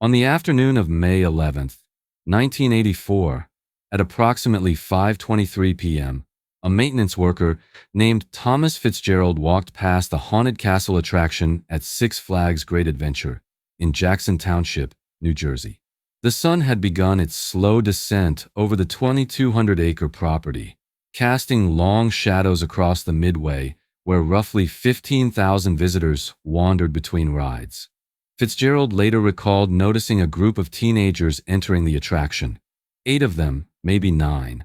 On the afternoon of May 11th, 1984, at approximately 5:23 p.m., a maintenance worker named Thomas Fitzgerald walked past the haunted castle attraction at Six Flags Great Adventure in Jackson Township, New Jersey. The sun had begun its slow descent over the 2,200-acre property, casting long shadows across the midway where roughly 15,000 visitors wandered between rides. Fitzgerald later recalled noticing a group of teenagers entering the attraction, 8 of them, maybe 9,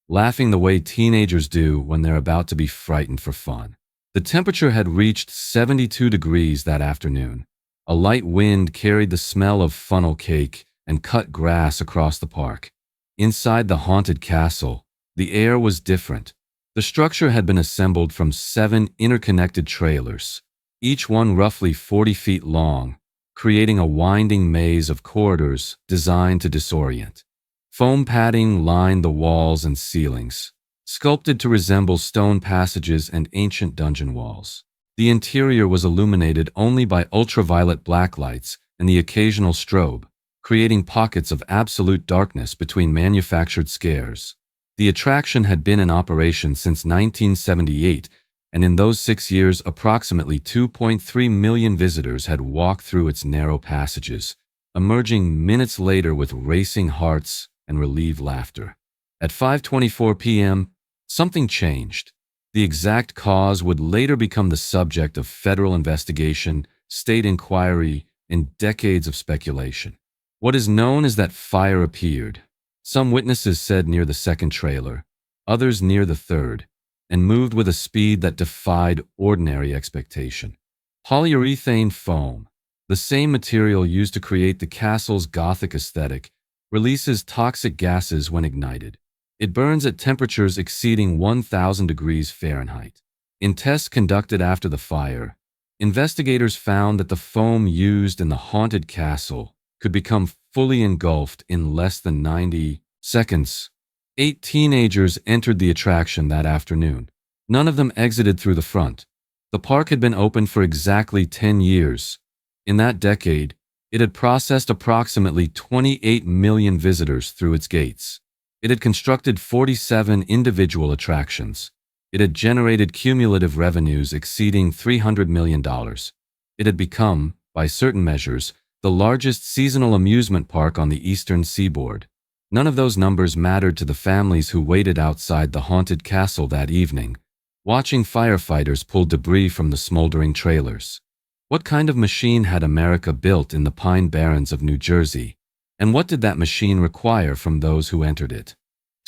laughing the way teenagers do when they're about to be frightened for fun. The temperature had reached 72 degrees that afternoon. A light wind carried the smell of funnel cake and cut grass across the park. Inside the haunted castle, the air was different. The structure had been assembled from 7 interconnected trailers, each one roughly 40 feet long, creating a winding maze of corridors designed to disorient. Foam padding lined the walls and ceilings, sculpted to resemble stone passages and ancient dungeon walls. The interior was illuminated only by ultraviolet blacklights and the occasional strobe, creating pockets of absolute darkness between manufactured scares. The attraction had been in operation since 1978, and in those 6 years, approximately 2.3 million visitors had walked through its narrow passages, emerging minutes later with racing hearts and relieved laughter. At 5:24 p.m., something changed. The exact cause would later become the subject of federal investigation, state inquiry, and decades of speculation. What is known is that fire appeared. Some witnesses said near the second trailer, others near the third, and moved with a speed that defied ordinary expectation. Polyurethane foam, the same material used to create the castle's Gothic aesthetic, releases toxic gases when ignited. It burns at temperatures exceeding 1,000 degrees Fahrenheit. In tests conducted after the fire, investigators found that the foam used in the haunted castle could become fully engulfed in less than 90 seconds. 8 teenagers entered the attraction that afternoon. None of them exited through the front. The park had been open for exactly 10 years. In that decade, it had processed approximately 28 million visitors through its gates. It had constructed 47 individual attractions. It had generated cumulative revenues exceeding $300 million. It had become, by certain measures, the largest seasonal amusement park on the eastern seaboard. None of those numbers mattered to the families who waited outside the haunted castle that evening, watching firefighters pull debris from the smoldering trailers. What kind of machine had America built in the Pine Barrens of New Jersey, and what did that machine require from those who entered it?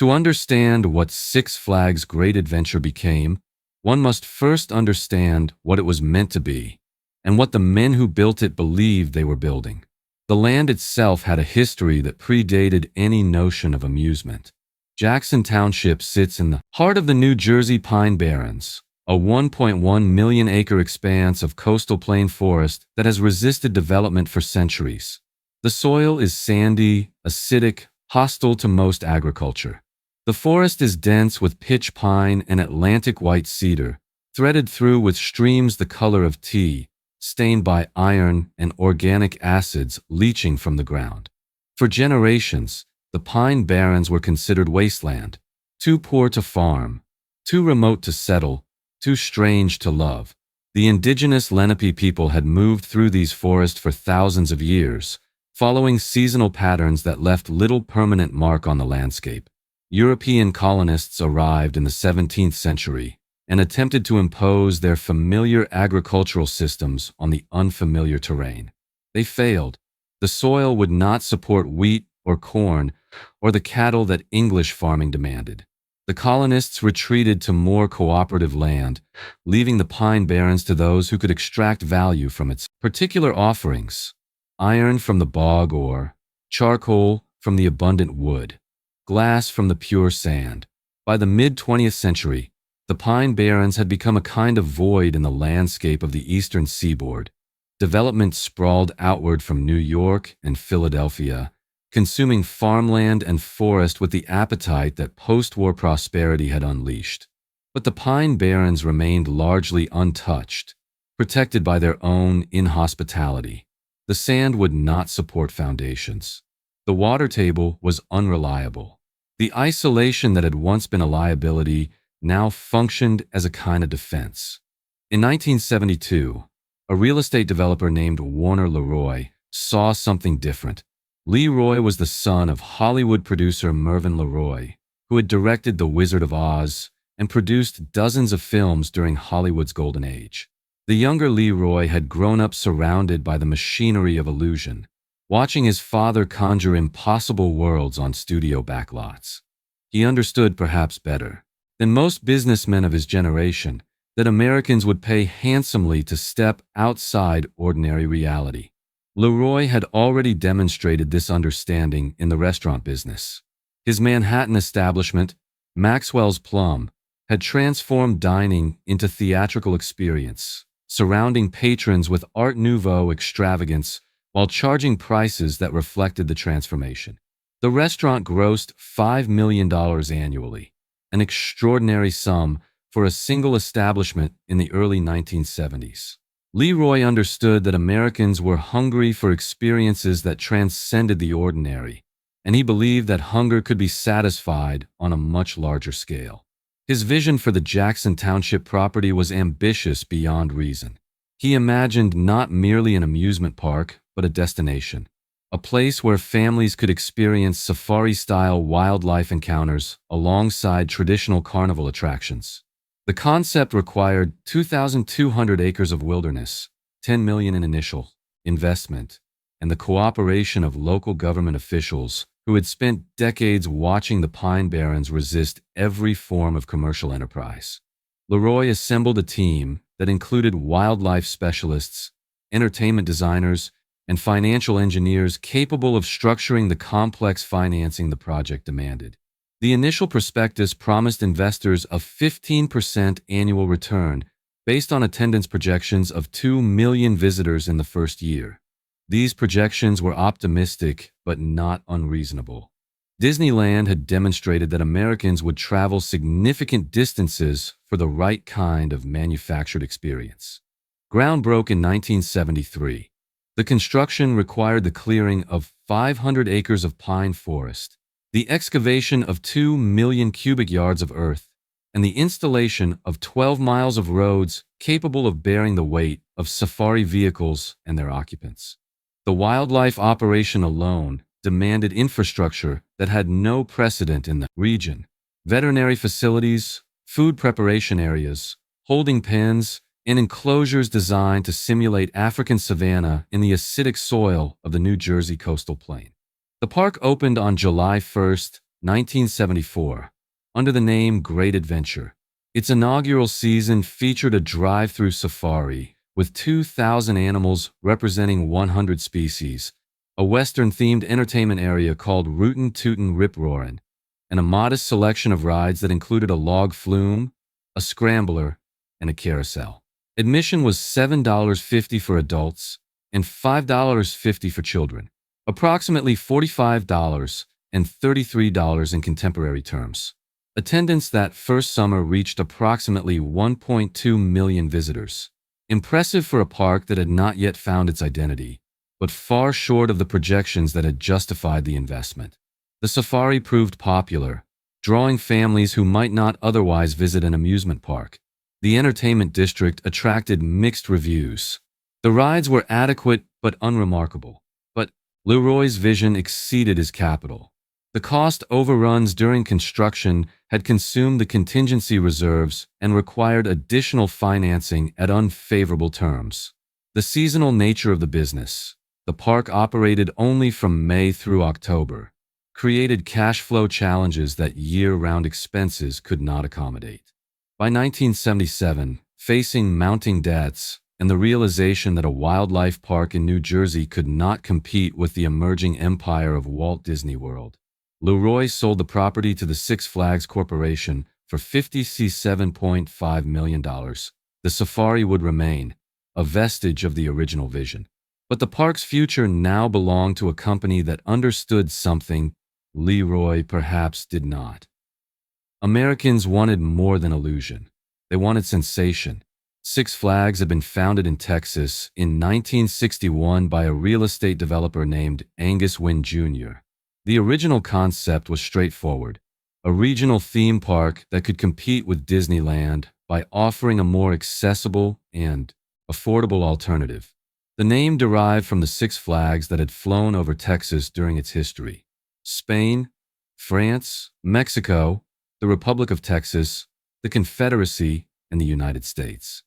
To understand what Six Flags Great Adventure became, one must first understand what it was meant to be, and what the men who built it believed they were building. The land itself had a history that predated any notion of amusement. Jackson Township sits in the heart of the New Jersey Pine Barrens, a 1.1 million-acre expanse of coastal plain forest that has resisted development for centuries. The soil is sandy, acidic, hostile to most agriculture. The forest is dense with pitch pine and Atlantic white cedar, threaded through with streams the color of tea, stained by iron and organic acids leaching from the ground. For generations, the Pine Barrens were considered wasteland, too poor to farm, too remote to settle, too strange to love. The indigenous Lenape people had moved through these forests for thousands of years, following seasonal patterns that left little permanent mark on the landscape. European colonists arrived in the 17th century and attempted to impose their familiar agricultural systems on the unfamiliar terrain. They failed. The soil would not support wheat or corn or the cattle that English farming demanded. The colonists retreated to more cooperative land, leaving the Pine Barrens to those who could extract value from its particular offerings: iron from the bog ore, charcoal from the abundant wood, glass from the pure sand. By the mid-20th century, the Pine Barrens had become a kind of void in the landscape of the eastern seaboard. Development sprawled outward from New York and Philadelphia, consuming farmland and forest with the appetite that post-war prosperity had unleashed. But the Pine Barrens remained largely untouched, protected by their own inhospitality. The sand would not support foundations. The water table was unreliable. The isolation that had once been a liability now functioned as a kind of defense. In 1972, a real estate developer named Warner Leroy saw something different. Leroy was the son of Hollywood producer Mervyn Leroy, who had directed The Wizard of Oz and produced dozens of films during Hollywood's golden age. The younger Leroy had grown up surrounded by the machinery of illusion, watching his father conjure impossible worlds on studio backlots. He understood perhaps better than most businessmen of his generation that Americans would pay handsomely to step outside ordinary reality. Leroy had already demonstrated this understanding in the restaurant business. His Manhattan establishment, Maxwell's Plum, had transformed dining into theatrical experience, surrounding patrons with Art Nouveau extravagance while charging prices that reflected the transformation. The restaurant grossed $5 million annually, an extraordinary sum for a single establishment in the early 1970s. Leroy understood that Americans were hungry for experiences that transcended the ordinary, and he believed that hunger could be satisfied on a much larger scale. His vision for the Jackson Township property was ambitious beyond reason. He imagined not merely an amusement park, but a destination, a place where families could experience safari-style wildlife encounters alongside traditional carnival attractions. The concept required 2,200 acres of wilderness, $10 million in initial investment, and the cooperation of local government officials who had spent decades watching the Pine Barrens resist every form of commercial enterprise. Leroy assembled a team that included wildlife specialists, entertainment designers, and financial engineers capable of structuring the complex financing the project demanded. The initial prospectus promised investors a 15% annual return based on attendance projections of 2 million visitors in the first year. These projections were optimistic but not unreasonable. Disneyland had demonstrated that Americans would travel significant distances for the right kind of manufactured experience. Ground broke in 1973. The construction required the clearing of 500 acres of pine forest, the excavation of 2 million cubic yards of earth, and the installation of 12 miles of roads capable of bearing the weight of safari vehicles and their occupants. The wildlife operation alone demanded infrastructure that had no precedent in the region. Veterinary facilities, food preparation areas, holding pens, and enclosures designed to simulate African savanna in the acidic soil of the New Jersey coastal plain. The park opened on July 1, 1974, under the name Great Adventure. Its inaugural season featured a drive-through safari with 2,000 animals representing 100 species, a Western-themed entertainment area called Rootin' Tootin' Rip Roarin', and a modest selection of rides that included a log flume, a scrambler, and a carousel. Admission was $7.50 for adults and $5.50 for children, approximately $45 and $33 in contemporary terms. Attendance that first summer reached approximately 1.2 million visitors. Impressive for a park that had not yet found its identity, but far short of the projections that had justified the investment. The safari proved popular, drawing families who might not otherwise visit an amusement park. The entertainment district attracted mixed reviews. The rides were adequate but unremarkable, but Leroy's vision exceeded his capital. The cost overruns during construction had consumed the contingency reserves and required additional financing at unfavorable terms. The seasonal nature of the business, the park operated only from May through October, created cash flow challenges that year-round expenses could not accommodate. By 1977, facing mounting debts and the realization that a wildlife park in New Jersey could not compete with the emerging empire of Walt Disney World, Leroy sold the property to the Six Flags Corporation for $57.5 million. The safari would remain, a vestige of the original vision. But the park's future now belonged to a company that understood something Leroy perhaps did not. Americans wanted more than illusion. They wanted sensation. Six Flags had been founded in Texas in 1961 by a real estate developer named Angus Wynn Jr. The original concept was straightforward: a regional theme park that could compete with Disneyland by offering a more accessible and affordable alternative. The name derived from the Six Flags that had flown over Texas during its history: Spain, France, Mexico, the Republic of Texas, the Confederacy, and the United States.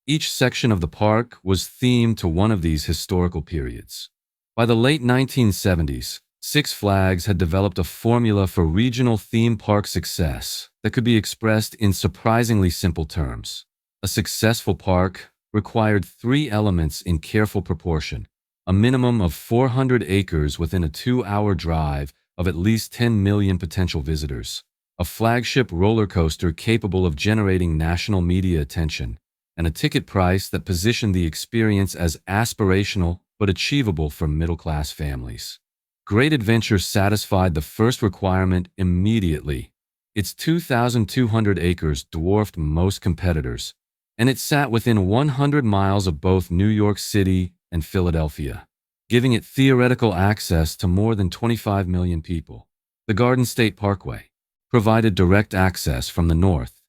Each section of the park was themed to one of these historical periods. By the late 1970s, Six Flags had developed a formula for regional theme park success that could be expressed in surprisingly simple terms. A successful park required three elements in careful proportion: a minimum of 400 acres within a 2-hour drive of at least 10 million potential visitors, a flagship roller coaster capable of generating national media attention, and a ticket price that positioned the experience as aspirational but achievable for middle-class families. Great Adventure satisfied the first requirement immediately. Its 2,200 acres dwarfed most competitors, and it sat within 100 miles of both New York City and Philadelphia, giving it theoretical access to more than 25 million people. The Garden State Parkway provided direct access from the north.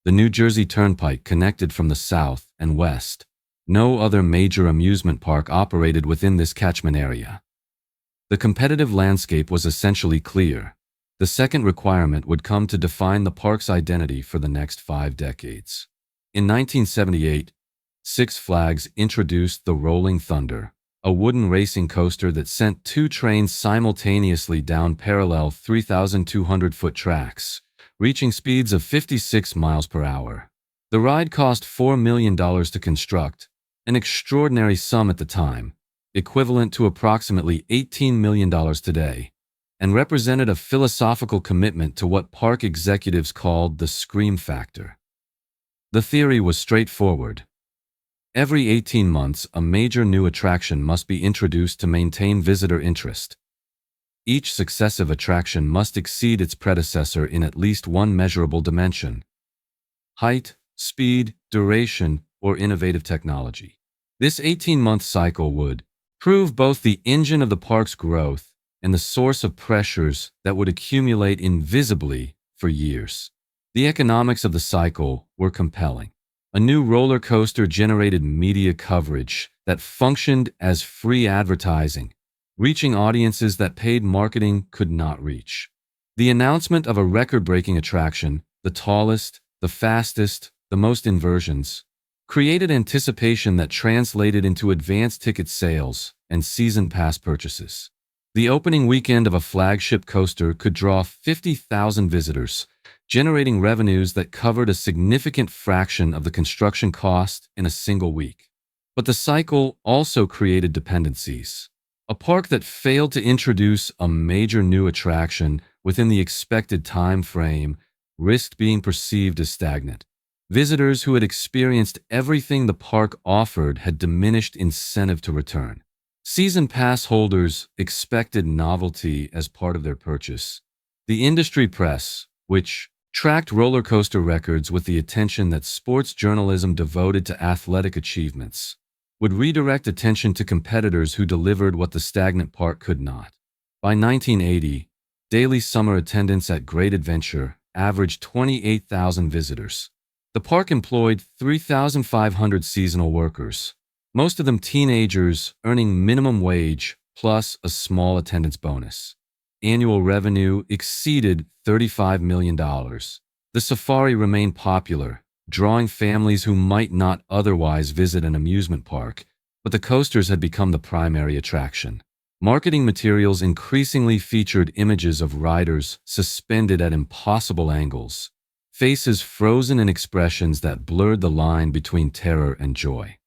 The New Jersey Turnpike connected from the south and west. No other major amusement park operated within this catchment area. The competitive landscape was essentially clear. The second requirement would come to define the park's identity for the next 5 decades. In 1978, Six Flags introduced the Rolling Thunder, a wooden racing coaster that sent 2 trains simultaneously down parallel 3,200-foot tracks, reaching speeds of 56 miles per hour. The ride cost $4 million to construct, an extraordinary sum at the time, equivalent to approximately $18 million today, and represented a philosophical commitment to what park executives called the scream factor. The theory was straightforward. Every 18 months, a major new attraction must be introduced to maintain visitor interest. Each successive attraction must exceed its predecessor in at least one measurable dimension: height, speed, duration, or innovative technology. This 18-month cycle would prove both the engine of the park's growth and the source of pressures that would accumulate invisibly for years. The economics of the cycle were compelling. A new roller coaster generated media coverage that functioned as free advertising, reaching audiences that paid marketing could not reach. The announcement of a record-breaking attraction, the tallest, the fastest, the most inversions, created anticipation that translated into advance ticket sales and season pass purchases. The opening weekend of a flagship coaster could draw 50,000 visitors, generating revenues that covered a significant fraction of the construction cost in a single week. But the cycle also created dependencies. A park that failed to introduce a major new attraction within the expected time frame risked being perceived as stagnant. Visitors who had experienced everything the park offered had diminished incentive to return. Season pass holders expected novelty as part of their purchase. The industry press, which tracked roller coaster records with the attention that sports journalism devoted to athletic achievements, would redirect attention to competitors who delivered what the stagnant park could not. By 1980, daily summer attendance at Great Adventure averaged 28,000 visitors. The park employed 3,500 seasonal workers, most of them teenagers earning minimum wage plus a small attendance bonus. Annual revenue exceeded $35 million. The safari remained popular, drawing families who might not otherwise visit an amusement park, but the coasters had become the primary attraction. Marketing materials increasingly featured images of riders suspended at impossible angles, faces frozen in expressions that blurred the line between terror and joy.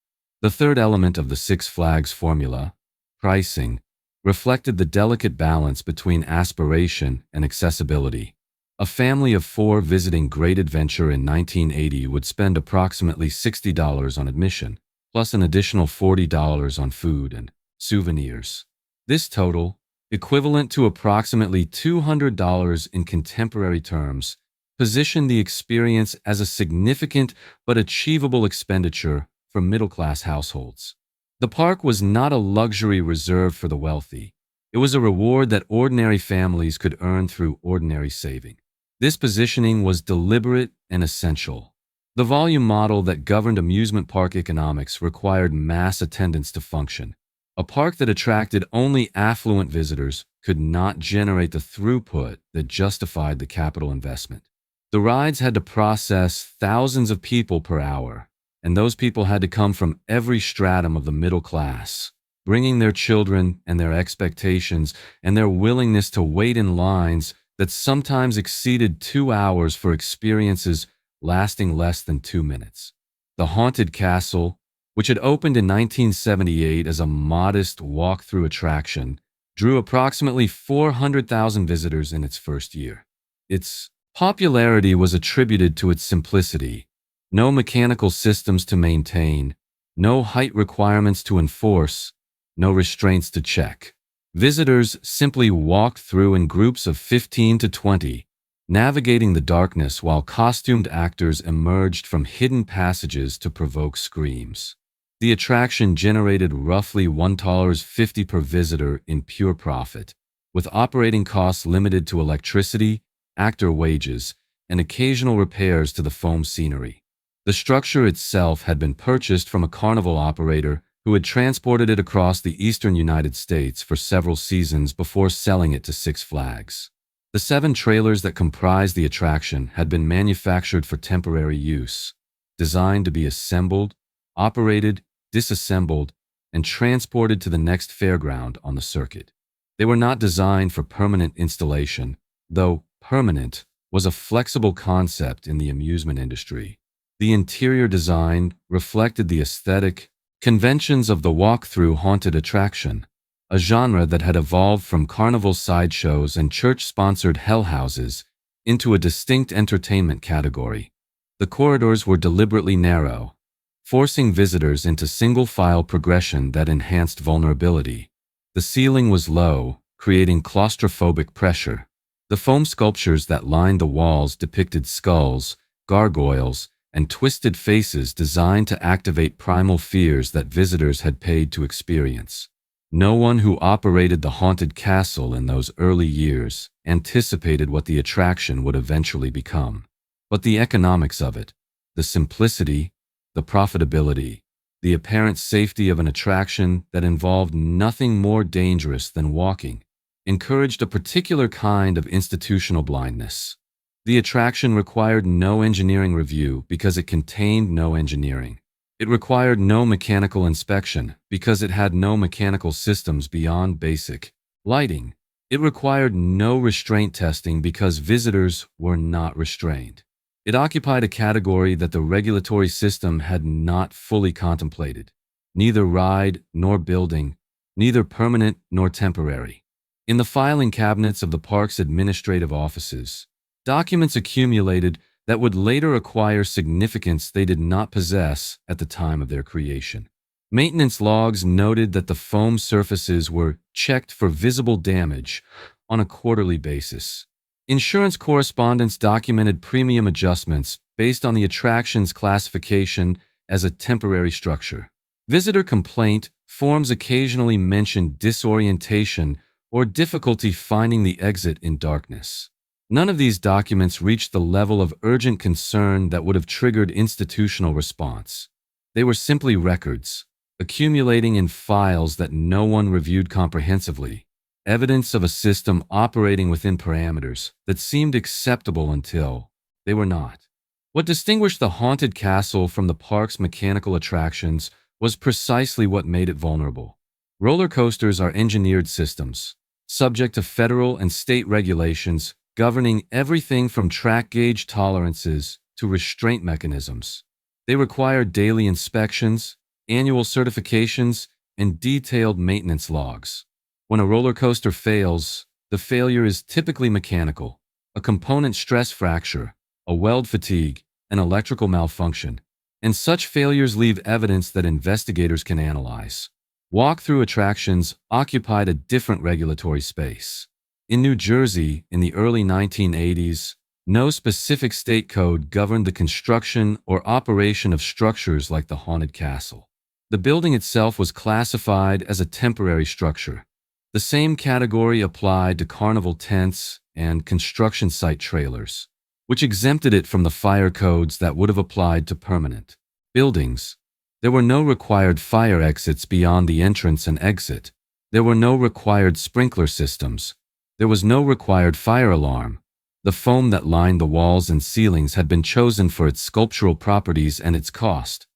The third element of the Six Flags formula, pricing, reflected the delicate balance between aspiration and accessibility. A family of 4 visiting Great Adventure in 1980 would spend approximately $60 on admission, plus an additional $40 on food and souvenirs. This total, equivalent to approximately $200 in contemporary terms, positioned the experience as a significant but achievable expenditure for middle-class households. The park was not a luxury reserved for the wealthy. It was a reward that ordinary families could earn through ordinary saving. This positioning was deliberate and essential. The volume model that governed amusement park economics required mass attendance to function. A park that attracted only affluent visitors could not generate the throughput that justified the capital investment. The rides had to process thousands of people per hour, and those people had to come from every stratum of the middle class, bringing their children and their expectations and their willingness to wait in lines that sometimes exceeded 2 hours for experiences lasting less than 2 minutes. The Haunted Castle, which had opened in 1978 as a modest walk-through attraction, drew approximately 400,000 visitors in its first year. Its popularity was attributed to its simplicity: no mechanical systems to maintain, no height requirements to enforce, no restraints to check. Visitors simply walked through in groups of 15 to 20, navigating the darkness while costumed actors emerged from hidden passages to provoke screams. The attraction generated roughly $1.50 per visitor in pure profit, with operating costs limited to electricity, actor wages, and occasional repairs to the foam scenery. The structure itself had been purchased from a carnival operator who had transported it across the eastern United States for several seasons before selling it to Six Flags. The 7 trailers that comprised the attraction had been manufactured for temporary use, designed to be assembled, operated, disassembled, and transported to the next fairground on the circuit. They were not designed for permanent installation, though permanent was a flexible concept in the amusement industry. The interior design reflected the aesthetic conventions of the walk-through haunted attraction, a genre that had evolved from carnival sideshows and church-sponsored hell houses into a distinct entertainment category. The corridors were deliberately narrow, forcing visitors into single-file progression that enhanced vulnerability. The ceiling was low, creating claustrophobic pressure. The foam sculptures that lined the walls depicted skulls, gargoyles, and twisted faces designed to activate primal fears that visitors had paid to experience. No one who operated the Haunted Castle in those early years anticipated what the attraction would eventually become. But the economics of it, the simplicity, the profitability, the apparent safety of an attraction that involved nothing more dangerous than walking, encouraged a particular kind of institutional blindness. The attraction required no engineering review because it contained no engineering. It required no mechanical inspection because it had no mechanical systems beyond basic lighting. It required no restraint testing because visitors were not restrained. It occupied a category that the regulatory system had not fully contemplated. Neither ride nor building, neither permanent nor temporary. In the filing cabinets of the park's administrative offices, documents accumulated that would later acquire significance they did not possess at the time of their creation. Maintenance logs noted that the foam surfaces were checked for visible damage on a quarterly basis. Insurance correspondence documented premium adjustments based on the attraction's classification as a temporary structure. Visitor complaint forms occasionally mentioned disorientation or difficulty finding the exit in darkness. None of these documents reached the level of urgent concern that would have triggered institutional response. They were simply records, accumulating in files that no one reviewed comprehensively, evidence of a system operating within parameters that seemed acceptable until they were not. What distinguished the Haunted Castle from the park's mechanical attractions was precisely what made it vulnerable. Roller coasters are engineered systems, subject to federal and state regulations governing everything from track gauge tolerances to restraint mechanisms. They require daily inspections, annual certifications, and detailed maintenance logs. When a roller coaster fails, the failure is typically mechanical: a component stress fracture, a weld fatigue, an electrical malfunction, and such failures leave evidence that investigators can analyze. Walk-through attractions occupied a different regulatory space. In New Jersey, in the early 1980s, No specific state code governed the construction or operation of structures like the haunted castle. The building itself was classified as a temporary structure. The same category applied to carnival tents and construction site trailers, which exempted it from the fire codes that would have applied to permanent buildings. There were no required fire exits beyond the entrance and exit. There were no required sprinkler systems. There was no required fire alarm. The foam that lined the walls and ceilings had been chosen for its sculptural properties and its cost.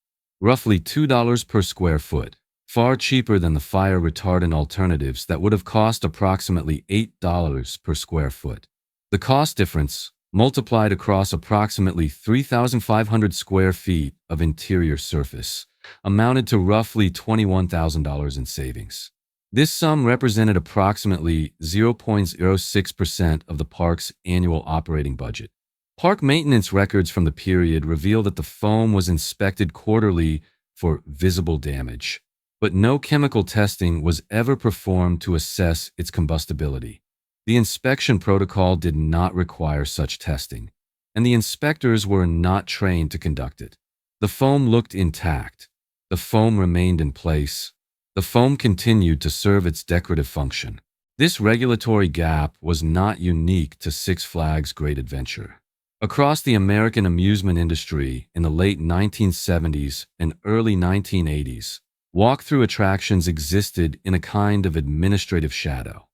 Roughly $2 per square foot, far cheaper than the fire retardant alternatives that would have cost approximately $8 per square foot. The cost difference, multiplied across approximately 3,500 square feet of interior surface, amounted to roughly $21,000 in savings. This sum represented approximately 0.06% of the park's annual operating budget. Park maintenance records from the period reveal that the foam was inspected quarterly for visible damage, but no chemical testing was ever performed to assess its combustibility. The inspection protocol did not require such testing, and the inspectors were not trained to conduct it. The foam looked intact. The foam remained in place. The foam continued to serve its decorative function. This regulatory gap was not unique to Six Flags Great Adventure. Across the American amusement industry in the late 1970s and early 1980s, walk-through attractions existed in a kind of administrative shadow.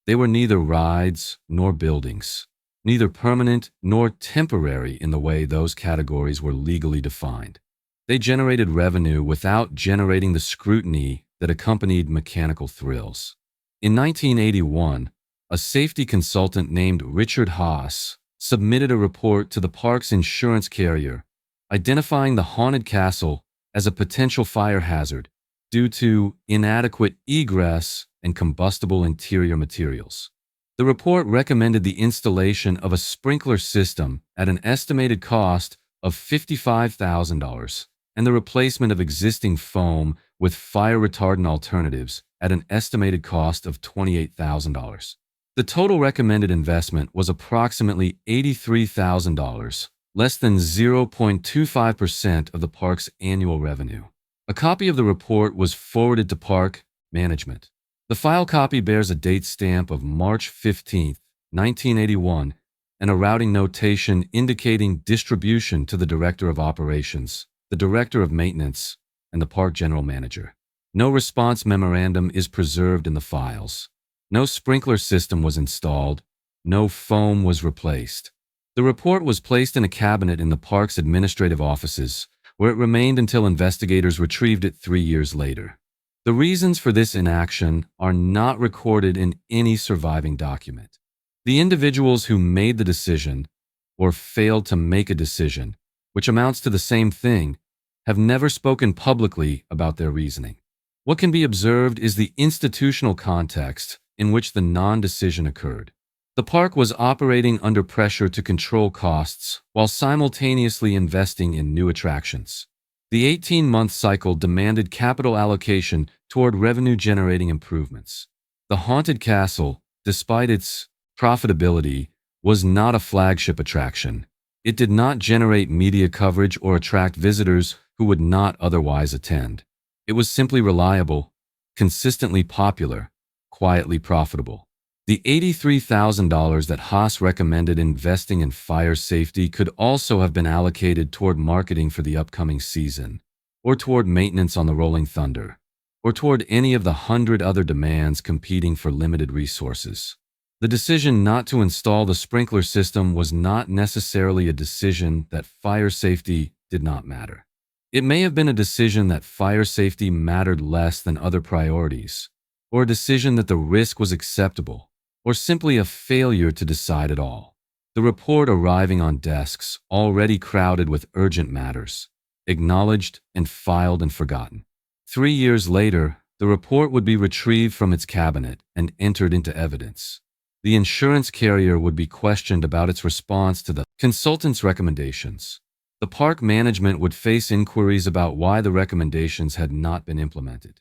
They were neither rides nor buildings, neither permanent nor temporary in the way those categories were legally defined. They generated revenue without generating the scrutiny that accompanied mechanical thrills. In 1981, a safety consultant named Richard Haas submitted a report to the park's insurance carrier, identifying the haunted castle as a potential fire hazard due to inadequate egress and combustible interior materials. The report recommended the installation of a sprinkler system at an estimated cost of $55,000 and the replacement of existing foam with fire-retardant alternatives at an estimated cost of $28,000. The total recommended investment was approximately $83,000, less than 0.25% of the park's annual revenue. A copy of the report was forwarded to park management. The file copy bears a date stamp of March 15, 1981, and a routing notation indicating distribution to the Director of Operations, the Director of Maintenance, and the Park General Manager. No response memorandum is preserved in the files. No sprinkler system was installed. No foam was replaced. The report was placed in a cabinet in the park's administrative offices, where it remained until investigators retrieved it 3 years later. The reasons for this inaction are not recorded in any surviving document. The individuals who made the decision, or failed to make a decision, which amounts to the same thing, have never spoken publicly about their reasoning. What can be observed is the institutional context in which the non-decision occurred. The park was operating under pressure to control costs while simultaneously investing in new attractions. The 18-month cycle demanded capital allocation toward revenue-generating improvements. The haunted castle, despite its profitability, was not a flagship attraction. It did not generate media coverage or attract visitors who would not otherwise attend. It was simply reliable, consistently popular, quietly profitable. The $83,000 that Haas recommended investing in fire safety could also have been allocated toward marketing for the upcoming season, or toward maintenance on the Rolling Thunder, or toward any of the 100 other demands competing for limited resources. The decision not to install the sprinkler system was not necessarily a decision that fire safety did not matter. It may have been a decision that fire safety mattered less than other priorities, or a decision that the risk was acceptable, or simply a failure to decide at all. The report arriving on desks already crowded with urgent matters, acknowledged and filed and forgotten. 3 years later, the report would be retrieved from its cabinet and entered into evidence. The insurance carrier would be questioned about its response to the consultant's recommendations. The park management would face inquiries about why the recommendations had not been implemented.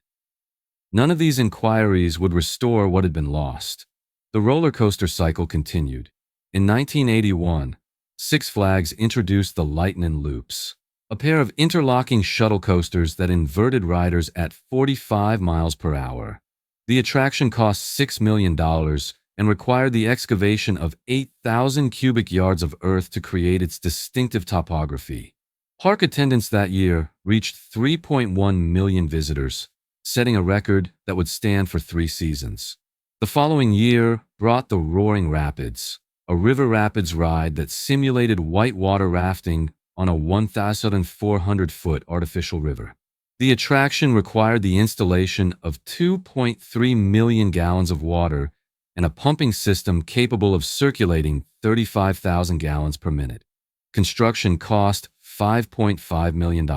None of these inquiries would restore what had been lost. The roller coaster cycle continued. In 1981, Six Flags introduced the Lightning Loops, a pair of interlocking shuttle coasters that inverted riders at 45 miles per hour. The attraction cost $6 million and required the excavation of 8,000 cubic yards of earth to create its distinctive topography. Park attendance that year reached 3.1 million visitors, setting a record that would stand for 3 seasons. The following year brought the Roaring Rapids, a river rapids ride that simulated whitewater rafting on a 1,400-foot artificial river. The attraction required the installation of 2.3 million gallons of water and a pumping system capable of circulating 35,000 gallons per minute. Construction cost $5.5 million,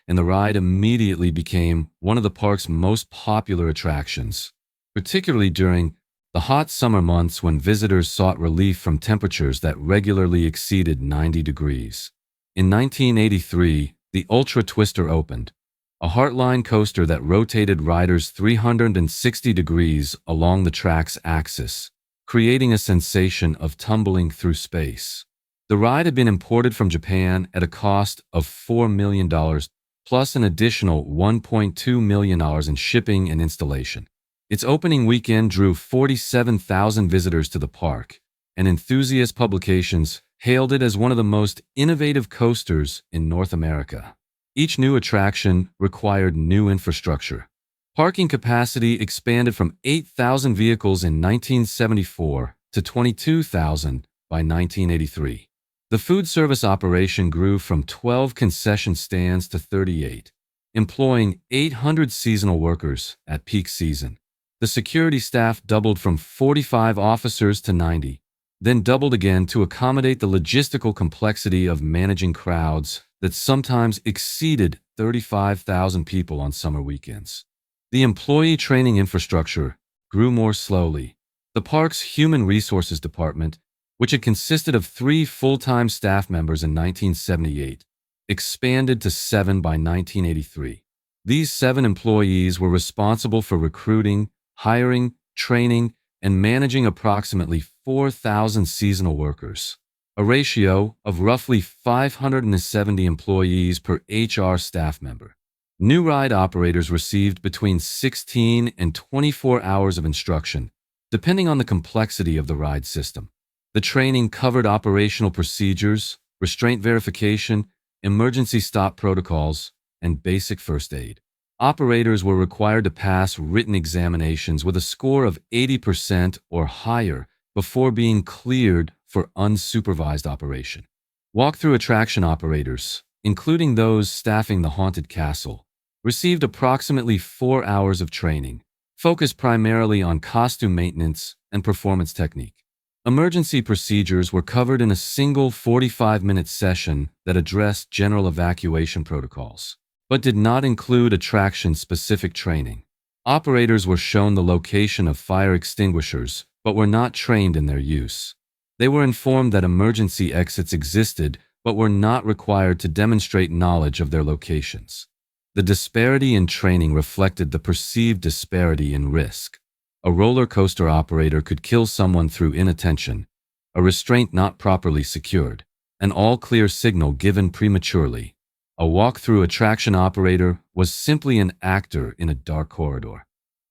and the ride immediately became one of the park's most popular attractions, particularly during the hot summer months when visitors sought relief from temperatures that regularly exceeded 90 degrees. In 1983, the Ultra Twister opened, a Heartline coaster that rotated riders 360 degrees along the track's axis, creating a sensation of tumbling through space. The ride had been imported from Japan at a cost of $4 million, plus an additional $1.2 million in shipping and installation. Its opening weekend drew 47,000 visitors to the park, and enthusiast publications hailed it as one of the most innovative coasters in North America. Each new attraction required new infrastructure. Parking capacity expanded from 8,000 vehicles in 1974 to 22,000 by 1983. The food service operation grew from 12 concession stands to 38, employing 800 seasonal workers at peak season. The security staff doubled from 45 officers to 90, then doubled again to accommodate the logistical complexity of managing crowds that sometimes exceeded 35,000 people on summer weekends. The employee training infrastructure grew more slowly. The park's human resources department, which had consisted of 3 full-time staff members in 1978, expanded to 7 by 1983. These 7 employees were responsible for recruiting, hiring, training, and managing approximately 4,000 seasonal workers, a ratio of roughly 570 employees per HR staff member. New ride operators received between 16 and 24 hours of instruction, depending on the complexity of the ride system. The training covered operational procedures, restraint verification, emergency stop protocols, and basic first aid. Operators were required to pass written examinations with a score of 80% or higher before being cleared for unsupervised operation. Walk-through attraction operators, including those staffing the Haunted Castle, received approximately 4 hours of training, focused primarily on costume maintenance and performance technique. Emergency procedures were covered in a single 45-minute session that addressed general evacuation protocols, but did not include attraction-specific training. Operators were shown the location of fire extinguishers, but were not trained in their use. They were informed that emergency exits existed, but were not required to demonstrate knowledge of their locations. The disparity in training reflected the perceived disparity in risk. A roller coaster operator could kill someone through inattention, a restraint not properly secured, an all-clear signal given prematurely. A walk-through attraction operator was simply an actor in a dark corridor.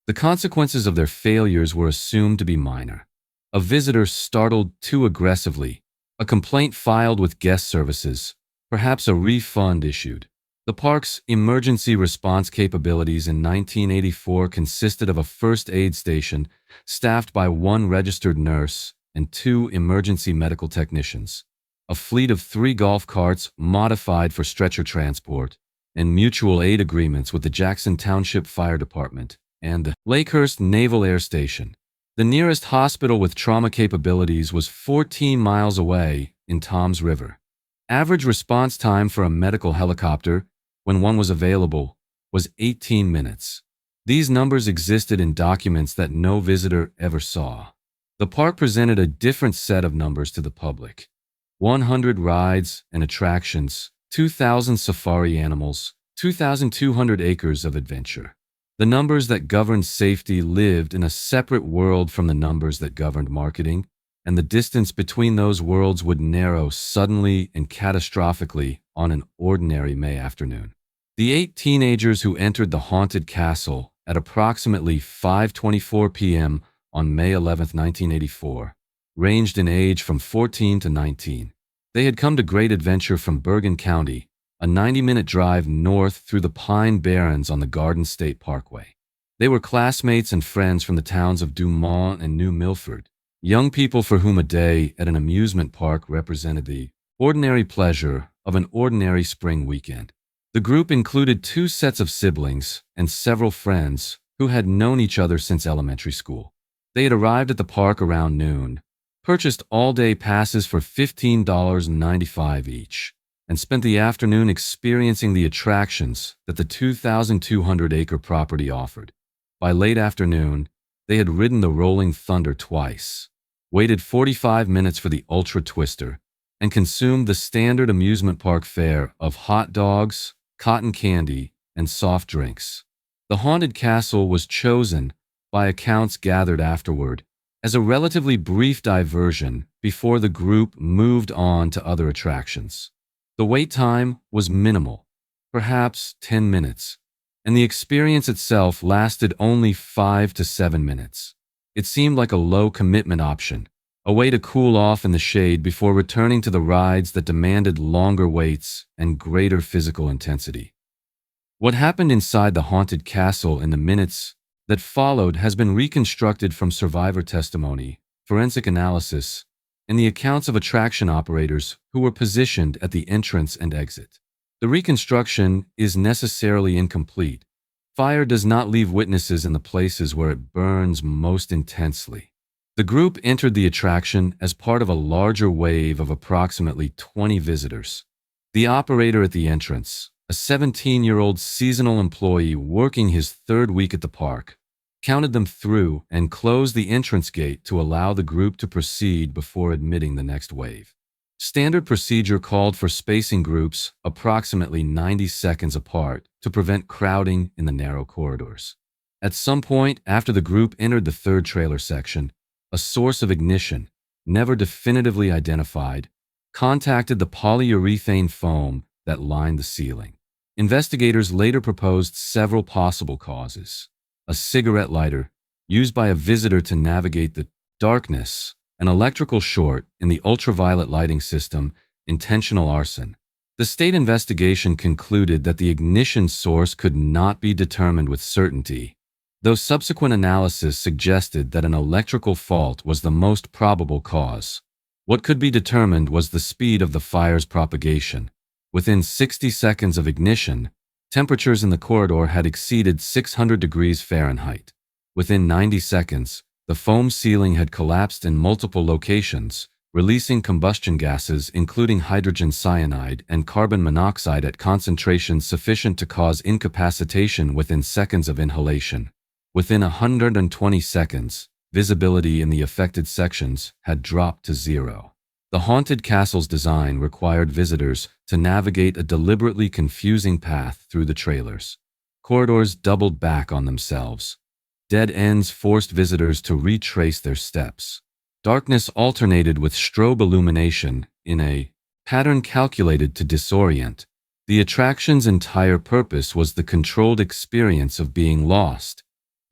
The consequences of their failures were assumed to be minor. A visitor startled too aggressively, a complaint filed with guest services, perhaps a refund issued. The park's emergency response capabilities in 1984 consisted of a first aid station staffed by 1 registered nurse and 2 emergency medical technicians, a fleet of 3 golf carts modified for stretcher transport, and mutual aid agreements with the Jackson Township Fire Department and the Lakehurst Naval Air Station. The nearest hospital with trauma capabilities was 14 miles away in Toms River. Average response time for a medical helicopter, when one was available, was 18 minutes. These numbers existed in documents that no visitor ever saw. The park presented a different set of numbers to the public. 100 rides and attractions, 2,000 safari animals, 2,200 acres of adventure. The numbers that governed safety lived in a separate world from the numbers that governed marketing and the distance between those worlds would narrow suddenly and catastrophically on an ordinary May afternoon. The 8 teenagers who entered the haunted castle at approximately 5:24 p.m. on May 11, 1984, ranged in age from 14 to 19. They had come to great adventure from Bergen County, a 90-minute drive north through the Pine Barrens on the Garden State Parkway. They were classmates and friends from the towns of Dumont and New Milford, young people for whom a day at an amusement park represented the ordinary pleasure of an ordinary spring weekend. The group included 2 sets of siblings and several friends who had known each other since elementary school. They had arrived at the park around noon, purchased all-day passes for $15.95 each, and spent the afternoon experiencing the attractions that the 2,200-acre property offered. By late afternoon, they had ridden the Rolling Thunder twice, waited 45 minutes for the Ultra Twister, and consumed the standard amusement park fare of hot dogs, cotton candy, and soft drinks. The haunted castle was chosen, by accounts gathered afterward, as a relatively brief diversion before the group moved on to other attractions. The wait time was minimal, perhaps 10 minutes, and the experience itself lasted only 5 to 7 minutes. It seemed like a low-commitment option, a way to cool off in the shade before returning to the rides that demanded longer waits and greater physical intensity. What happened inside the haunted castle in the minutes that followed has been reconstructed from survivor testimony, forensic analysis, and the accounts of attraction operators who were positioned at the entrance and exit. The reconstruction is necessarily incomplete. Fire does not leave witnesses in the places where it burns most intensely. The group entered the attraction as part of a larger wave of approximately 20 visitors. The operator at the entrance, a 17-year-old seasonal employee working his 3rd week at the park, counted them through and closed the entrance gate to allow the group to proceed before admitting the next wave. Standard procedure called for spacing groups approximately 90 seconds apart to prevent crowding in the narrow corridors. At some point after the group entered the 3rd trailer section, a source of ignition, never definitively identified, contacted the polyurethane foam that lined the ceiling. Investigators later proposed several possible causes: a cigarette lighter used by a visitor to navigate the darkness, an electrical short in the ultraviolet lighting system, intentional arson. The state investigation concluded that the ignition source could not be determined with certainty, though subsequent analysis suggested that an electrical fault was the most probable cause. What could be determined was the speed of the fire's propagation. Within 60 seconds of ignition, temperatures in the corridor had exceeded 600 degrees Fahrenheit. Within 90 seconds, the foam ceiling had collapsed in multiple locations, releasing combustion gases including hydrogen cyanide and carbon monoxide at concentrations sufficient to cause incapacitation within seconds of inhalation. Within 120 seconds, visibility in the affected sections had dropped to 0. The haunted castle's design required visitors to navigate a deliberately confusing path through the trailers. Corridors doubled back on themselves. Dead ends forced visitors to retrace their steps. Darkness alternated with strobe illumination in a pattern calculated to disorient. The attraction's entire purpose was the controlled experience of being lost,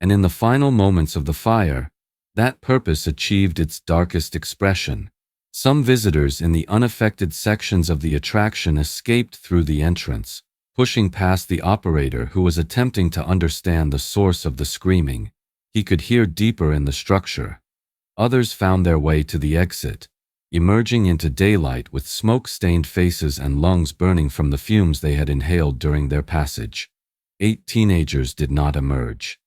and in the final moments of the fire, that purpose achieved its darkest expression. Some visitors in the unaffected sections of the attraction escaped through the entrance, pushing past the operator who was attempting to understand the source of the screaming. He could hear deeper in the structure. Others found their way to the exit, emerging into daylight with smoke-stained faces and lungs burning from the fumes they had inhaled during their passage. 8 teenagers did not emerge.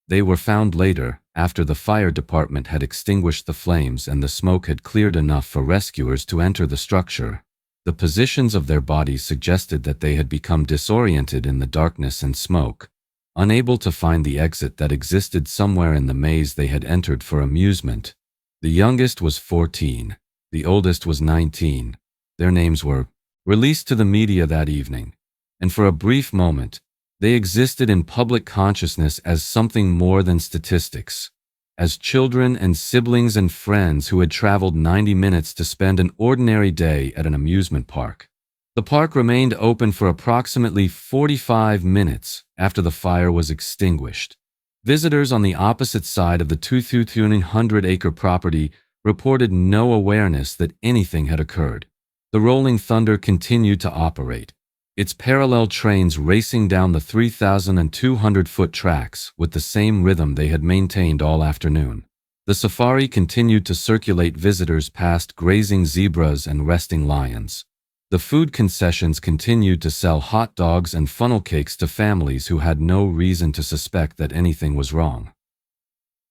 They were found later, after the fire department had extinguished the flames and the smoke had cleared enough for rescuers to enter the structure. The positions of their bodies suggested that they had become disoriented in the darkness and smoke, unable to find the exit that existed somewhere in the maze they had entered for amusement. The youngest was 14, the oldest was 19. Their names were released to the media that evening, and for a brief moment, they existed in public consciousness as something more than statistics. as children and siblings and friends who had traveled 90 minutes to spend an ordinary day at an amusement park. The park remained open for approximately 45 minutes after the fire was extinguished. Visitors on the opposite side of the 2,200-acre property reported no awareness that anything had occurred. The Rolling Thunder continued to operate, its parallel trains racing down the 3,200-foot tracks with the same rhythm they had maintained all afternoon. The safari continued to circulate visitors past grazing zebras and resting lions. The food concessions continued to sell hot dogs and funnel cakes to families who had no reason to suspect that anything was wrong.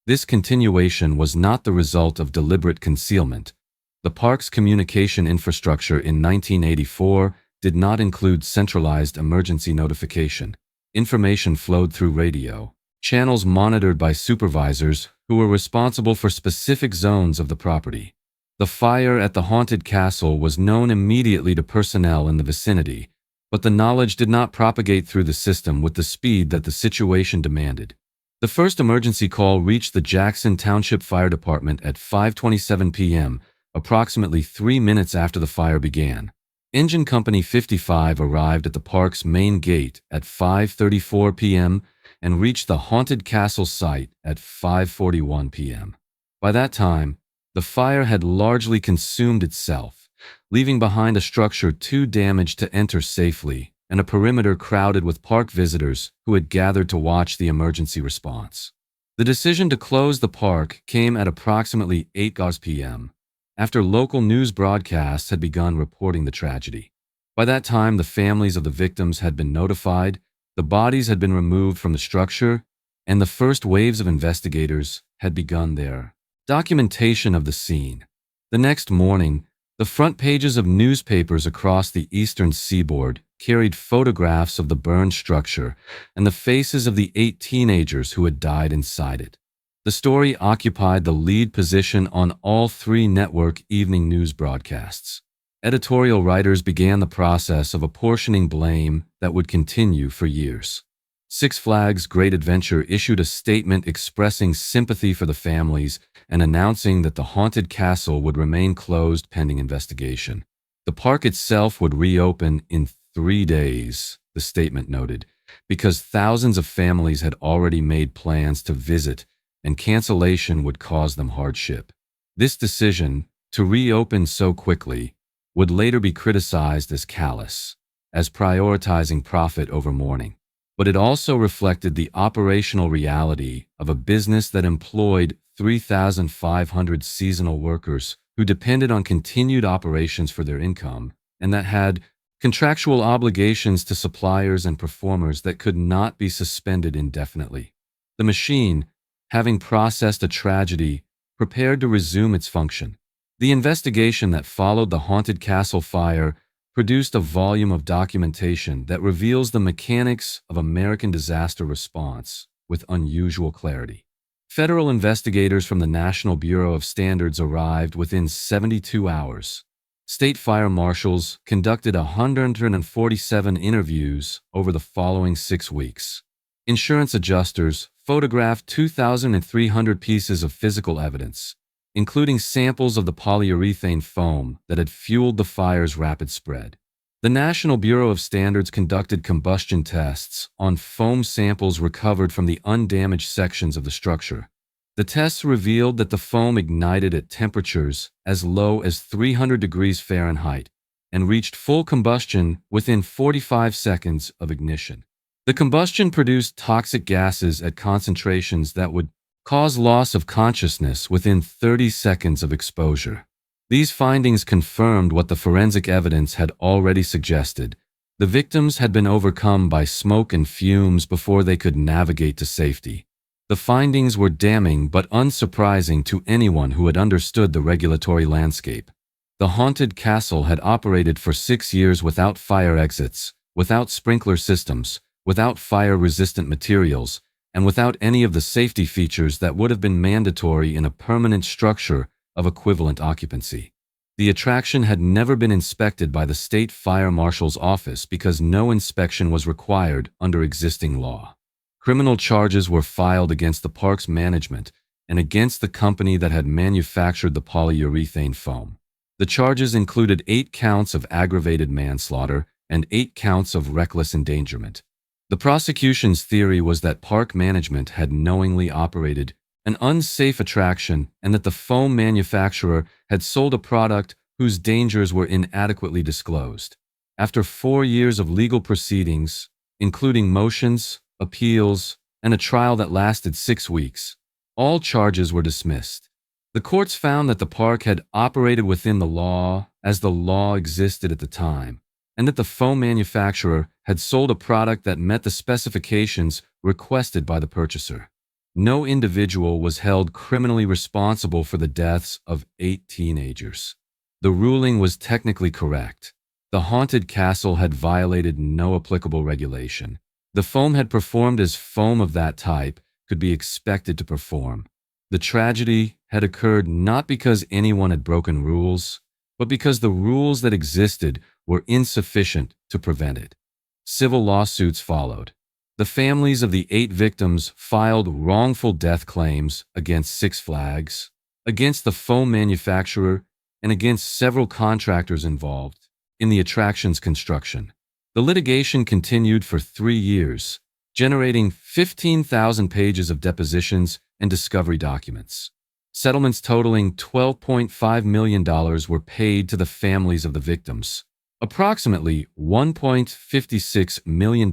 This continuation was not the result of deliberate concealment. The park's communication infrastructure in 1984 did not include centralized emergency notification. Information flowed through radio, channels monitored by supervisors who were responsible for specific zones of the property. The fire at the haunted castle was known immediately to personnel in the vicinity, but the knowledge did not propagate through the system with the speed that the situation demanded. The first emergency call reached the Jackson Township Fire Department at 5:27 p.m., approximately 3 minutes after the fire began. Engine Company 55 arrived at the park's main gate at 5:34 p.m. and reached the haunted castle site at 5:41 p.m. By that time, the fire had largely consumed itself, leaving behind a structure too damaged to enter safely and a perimeter crowded with park visitors who had gathered to watch the emergency response. The decision to close the park came at approximately 8 p.m., after local news broadcasts had begun reporting the tragedy. By that time, the families of the victims had been notified, the bodies had been removed from the structure, and the first waves of investigators had begun their documentation of the scene. The next morning, the front pages of newspapers across the eastern seaboard carried photographs of the burned structure and the faces of the 8 teenagers who had died inside it. The story occupied the lead position on all 3 network evening news broadcasts. Editorial writers began the process of apportioning blame that would continue for years. Six Flags Great Adventure issued a statement expressing sympathy for the families and announcing that the haunted castle would remain closed pending investigation. The park itself would reopen in 3 days, the statement noted, because thousands of families had already made plans to visit and cancellation would cause them hardship. This decision, to reopen so quickly, would later be criticized as callous, as prioritizing profit over mourning. But it also reflected the operational reality of a business that employed 3,500 seasonal workers who depended on continued operations for their income and that had contractual obligations to suppliers and performers that could not be suspended indefinitely. The machine, having processed a tragedy, prepared to resume its function. The investigation that followed the haunted castle fire produced a volume of documentation that reveals the mechanics of American disaster response with unusual clarity. Federal investigators from the National Bureau of Standards arrived within 72 hours. State fire marshals conducted 147 interviews over the following 6 weeks. Insurance adjusters photographed 2,300 pieces of physical evidence, including samples of the polyurethane foam that had fueled the fire's rapid spread. The National Bureau of Standards conducted combustion tests on foam samples recovered from the undamaged sections of the structure. The tests revealed that the foam ignited at temperatures as low as 300 degrees Fahrenheit and reached full combustion within 45 seconds of ignition. The combustion produced toxic gases at concentrations that would cause loss of consciousness within 30 seconds of exposure. These findings confirmed what the forensic evidence had already suggested. The victims had been overcome by smoke and fumes before they could navigate to safety. The findings were damning but unsurprising to anyone who had understood the regulatory landscape. The haunted castle had operated for 6 years without fire exits, without sprinkler systems, without fire-resistant materials, and without any of the safety features that would have been mandatory in a permanent structure of equivalent occupancy. The attraction had never been inspected by the State Fire Marshal's office because no inspection was required under existing law. Criminal charges were filed against the park's management, and against the company that had manufactured the polyurethane foam. The charges included 8 counts of aggravated manslaughter and 8 counts of reckless endangerment. The prosecution's theory was that park management had knowingly operated an unsafe attraction and that the foam manufacturer had sold a product whose dangers were inadequately disclosed. After 4 years of legal proceedings, including motions, appeals, and a trial that lasted 6 weeks, all charges were dismissed. The courts found that the park had operated within the law as the law existed at the time, and that the foam manufacturer had sold a product that met the specifications requested by the purchaser. No individual was held criminally responsible for the deaths of 8 teenagers. The ruling was technically correct. The haunted castle had violated no applicable regulation. The foam had performed as foam of that type could be expected to perform. The tragedy had occurred not because anyone had broken rules, but because the rules that existed were insufficient to prevent it. Civil lawsuits followed. The families of the 8 victims filed wrongful death claims against Six Flags, against the foam manufacturer, and against several contractors involved in the attraction's construction. The litigation continued for 3 years, generating 15,000 pages of depositions and discovery documents. Settlements totaling $12.5 million were paid to the families of the victims, approximately $1.56 million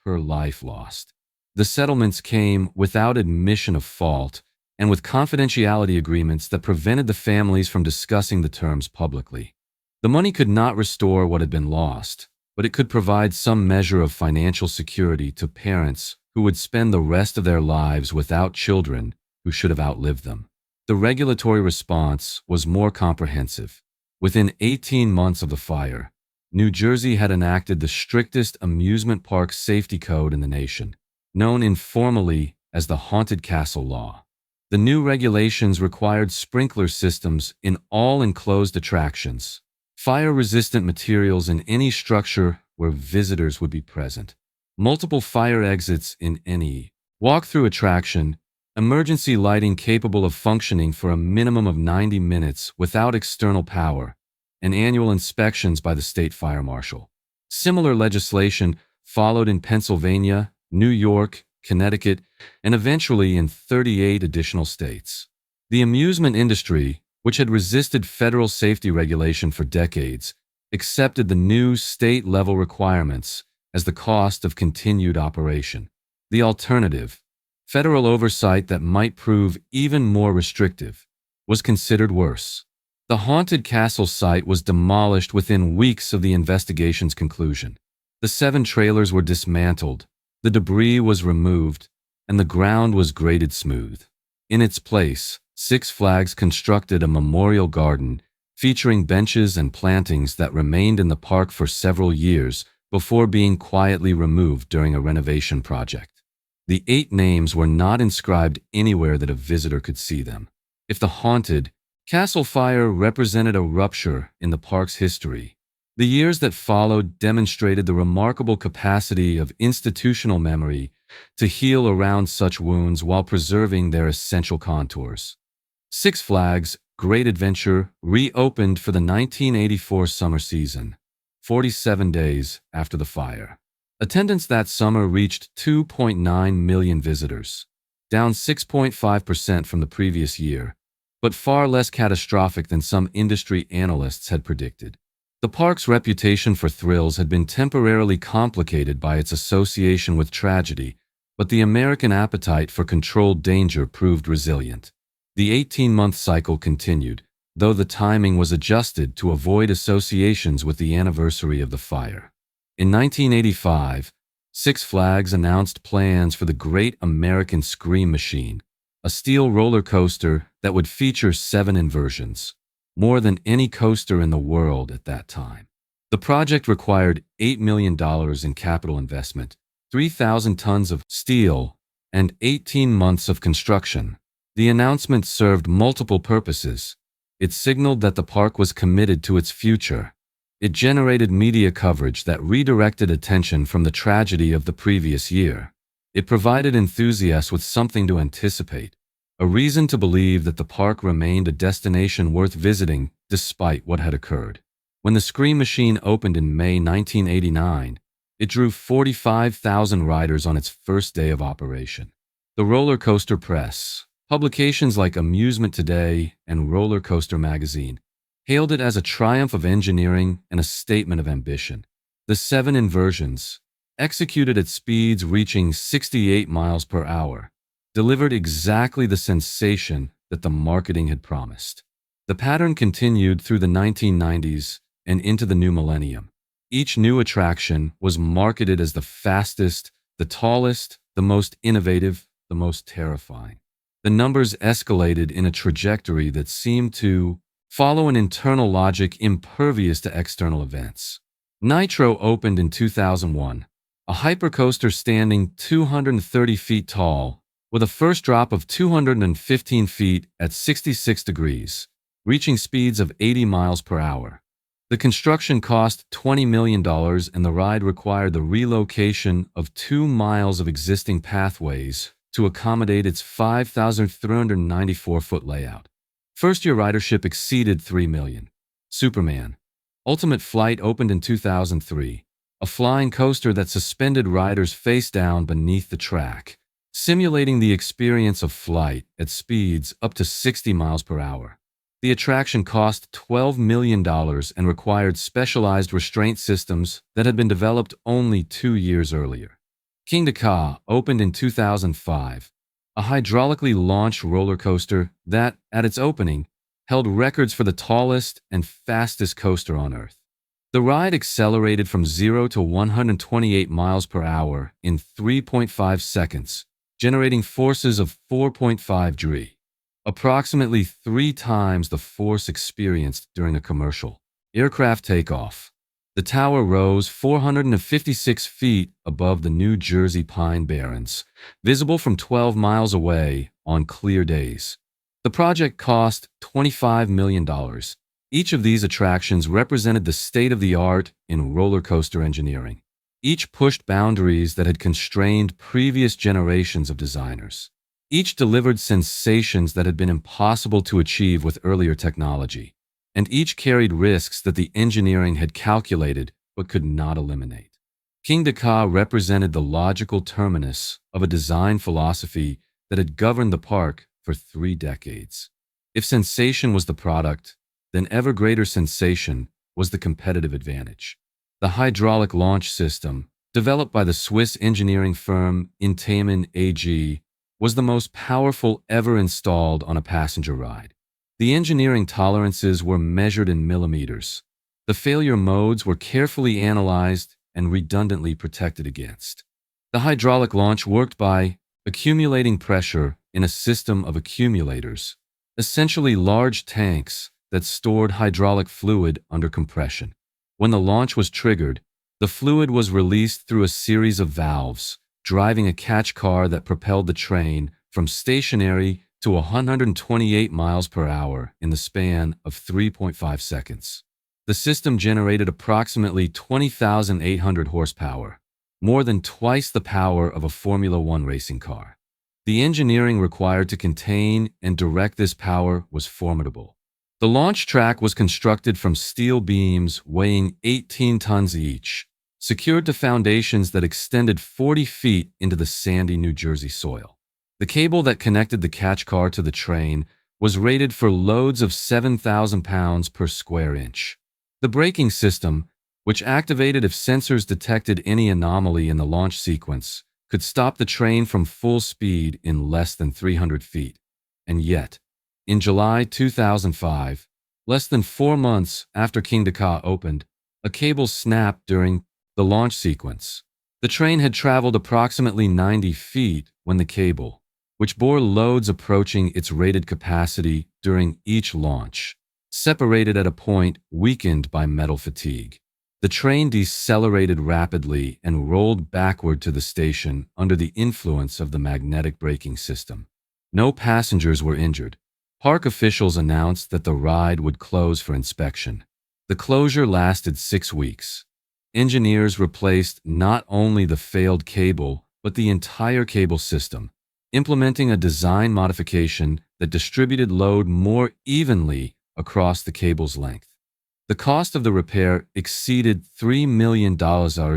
per life lost. The settlements came without admission of fault and with confidentiality agreements that prevented the families from discussing the terms publicly. The money could not restore what had been lost, but it could provide some measure of financial security to parents who would spend the rest of their lives without children who should have outlived them. The regulatory response was more comprehensive. Within 18 months of the fire, New Jersey had enacted the strictest amusement park safety code in the nation, known informally as the Haunted Castle Law. The new regulations required sprinkler systems in all enclosed attractions, fire-resistant materials in any structure where visitors would be present, multiple fire exits in any walk-through attraction, emergency lighting capable of functioning for a minimum of 90 minutes without external power, and annual inspections by the state fire marshal. Similar legislation followed in Pennsylvania, New York, Connecticut, and eventually in 38 additional states. The amusement industry, which had resisted federal safety regulation for decades, accepted the new state-level requirements as the cost of continued operation. The alternative, federal oversight that might prove even more restrictive, was considered worse. The haunted castle site was demolished within weeks of the investigation's conclusion. The 7 trailers were dismantled, the debris was removed, and the ground was graded smooth. In its place, Six Flags constructed a memorial garden featuring benches and plantings that remained in the park for several years before being quietly removed during a renovation project. The 8 names were not inscribed anywhere that a visitor could see them. If the haunted castle fire represented a rupture in the park's history, the years that followed demonstrated the remarkable capacity of institutional memory to heal around such wounds while preserving their essential contours. Six Flags Great Adventure reopened for the 1984 summer season, 47 days after the fire. Attendance that summer reached 2.9 million visitors, down 6.5% from the previous year, but far less catastrophic than some industry analysts had predicted. The park's reputation for thrills had been temporarily complicated by its association with tragedy, but the American appetite for controlled danger proved resilient. The 18-month cycle continued, though the timing was adjusted to avoid associations with the anniversary of the fire. In 1985, Six Flags announced plans for the Great American Scream Machine, a steel roller coaster that would feature 7 inversions, more than any coaster in the world at that time. The project required $8 million in capital investment, 3,000 tons of steel, and 18 months of construction. The announcement served multiple purposes. It signaled that the park was committed to its future. It generated media coverage that redirected attention from the tragedy of the previous year. It provided enthusiasts with something to anticipate, a reason to believe that the park remained a destination worth visiting despite what had occurred. When the Scream Machine opened in May 1989, it drew 45,000 riders on its first day of operation. The roller coaster press, publications like Amusement Today and Roller Coaster Magazine, hailed it as a triumph of engineering and a statement of ambition. The 7 inversions, executed at speeds reaching 68 miles per hour, delivered exactly the sensation that the marketing had promised. The pattern continued through the 1990s and into the new millennium. Each new attraction was marketed as the fastest, the tallest, the most innovative, the most terrifying. The numbers escalated in a trajectory that seemed to follow an internal logic impervious to external events. Nitro opened in 2001, a hypercoaster standing 230 feet tall, with a first drop of 215 feet at 66 degrees, reaching speeds of 80 miles per hour. The construction cost $20 million and the ride required the relocation of 2 miles of existing pathways to accommodate its 5,394-foot layout. First-year ridership exceeded 3 million. Superman Ultimate Flight opened in 2003, a flying coaster that suspended riders face down beneath the track, simulating the experience of flight at speeds up to 60 miles per hour. The attraction cost $12 million and required specialized restraint systems that had been developed only 2 years earlier. King Ka opened in 2005, a hydraulically launched roller coaster that, at its opening, held records for the tallest and fastest coaster on Earth. The ride accelerated from 0 to 128 miles per hour in 3.5 seconds, generating forces of 4.5 G. Approximately 3 times the force experienced during a commercial aircraft takeoff. The tower rose 456 feet above the New Jersey Pine Barrens, visible from 12 miles away on clear days. The project cost $25 million. Each of these attractions represented the state-of-the-art in roller coaster engineering. Each pushed boundaries that had constrained previous generations of designers. Each delivered sensations that had been impossible to achieve with earlier technology, and each carried risks that the engineering had calculated but could not eliminate. King Ka represented the logical terminus of a design philosophy that had governed the park for 3 decades. If sensation was the product, then ever greater sensation was the competitive advantage. The hydraulic launch system, developed by the Swiss engineering firm Intamin AG, was the most powerful ever installed on a passenger ride. The engineering tolerances were measured in millimeters. The failure modes were carefully analyzed and redundantly protected against. The hydraulic launch worked by accumulating pressure in a system of accumulators, essentially large tanks that stored hydraulic fluid under compression. When the launch was triggered, the fluid was released through a series of valves, driving a catch car that propelled the train from stationary to 128 miles per hour in the span of 3.5 seconds. The system generated approximately 20,800 horsepower, more than twice the power of a Formula One racing car. The engineering required to contain and direct this power was formidable. The launch track was constructed from steel beams weighing 18 tons each, secured to foundations that extended 40 feet into the sandy New Jersey soil. The cable that connected the catch car to the train was rated for loads of 7,000 pounds per square inch. The braking system, which activated if sensors detected any anomaly in the launch sequence, could stop the train from full speed in less than 300 feet. And yet, in July 2005, less than 4 months after King Ka opened, a cable snapped during the launch sequence. The train had traveled approximately 90 feet when the cable, which bore loads approaching its rated capacity during each launch, separated at a point weakened by metal fatigue. The train decelerated rapidly and rolled backward to the station under the influence of the magnetic braking system. No passengers were injured. Park officials announced that the ride would close for inspection. The closure lasted 6 weeks. Engineers replaced not only the failed cable, but the entire cable system, implementing a design modification that distributed load more evenly across the cable's length. The cost of the repair exceeded $3 million,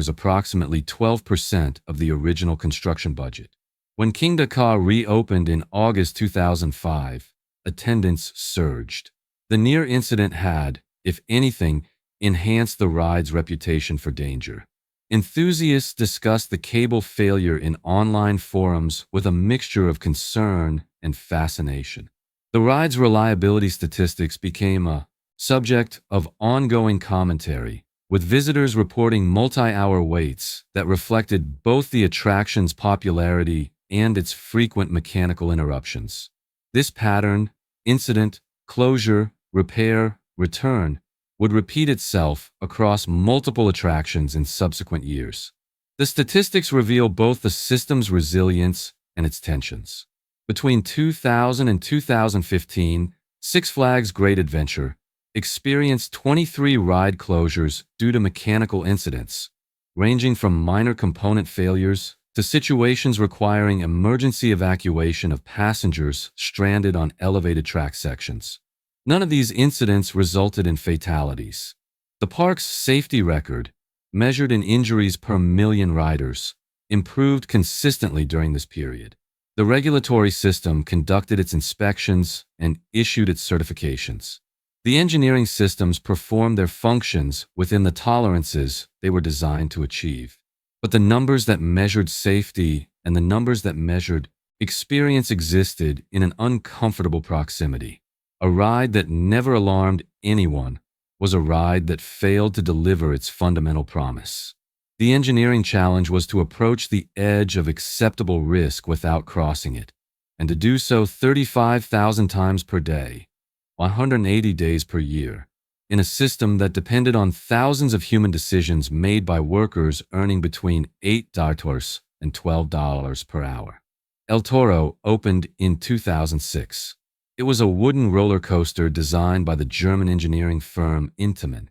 approximately 12% of the original construction budget. When King Dakar reopened in August 2005, attendance surged. The near incident had, if anything, enhanced the ride's reputation for danger. Enthusiasts discussed the cable failure in online forums with a mixture of concern and fascination. The ride's reliability statistics became a subject of ongoing commentary, with visitors reporting multi-hour waits that reflected both the attraction's popularity and its frequent mechanical interruptions. This pattern, incident, closure, repair, return, would repeat itself across multiple attractions in subsequent years. The statistics reveal both the system's resilience and its tensions. Between 2000 and 2015, Six Flags Great Adventure experienced 23 ride closures due to mechanical incidents, ranging from minor component failures to situations requiring emergency evacuation of passengers stranded on elevated track sections. None of these incidents resulted in fatalities. The park's safety record, measured in injuries per million riders, improved consistently during this period. The regulatory system conducted its inspections and issued its certifications. The engineering systems performed their functions within the tolerances they were designed to achieve. But the numbers that measured safety and the numbers that measured experience existed in an uncomfortable proximity. A ride that never alarmed anyone was a ride that failed to deliver its fundamental promise. The engineering challenge was to approach the edge of acceptable risk without crossing it, and to do so 35,000 times per day, 180 days per year, in a system that depended on thousands of human decisions made by workers earning between $8 and $12 per hour. El Toro opened in 2006. It was a wooden roller coaster designed by the German engineering firm Intamin,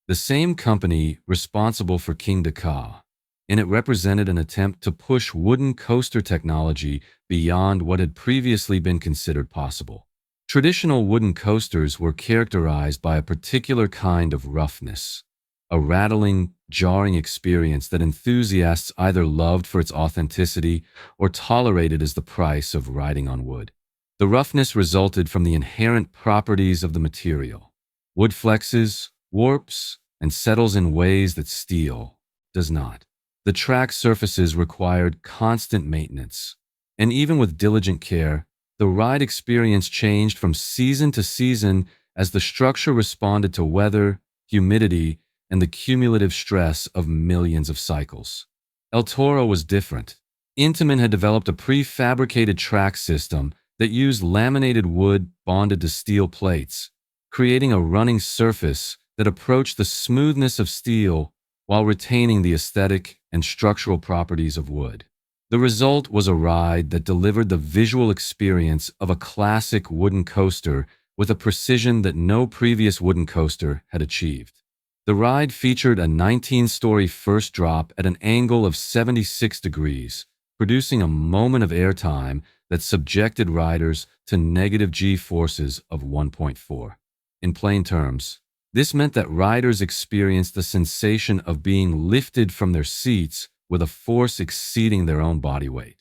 the same company responsible for King Dakar, and it represented an attempt to push wooden coaster technology beyond what had previously been considered possible. Traditional wooden coasters were characterized by a particular kind of roughness, a rattling, jarring experience that enthusiasts either loved for its authenticity or tolerated as the price of riding on wood. The roughness resulted from the inherent properties of the material. Wood flexes, warps, and settles in ways that steel does not. The track surfaces required constant maintenance, and even with diligent care, the ride experience changed from season to season as the structure responded to weather, humidity, and the cumulative stress of millions of cycles. El Toro was different. Intamin had developed a prefabricated track system that used laminated wood bonded to steel plates, creating a running surface that approached the smoothness of steel while retaining the aesthetic and structural properties of wood. The result was a ride that delivered the visual experience of a classic wooden coaster with a precision that no previous wooden coaster had achieved. The ride featured a 19-story first drop at an angle of 76 degrees, producing a moment of airtime that subjected riders to negative G-forces of 1.4. In plain terms, this meant that riders experienced the sensation of being lifted from their seats with a force exceeding their own body weight.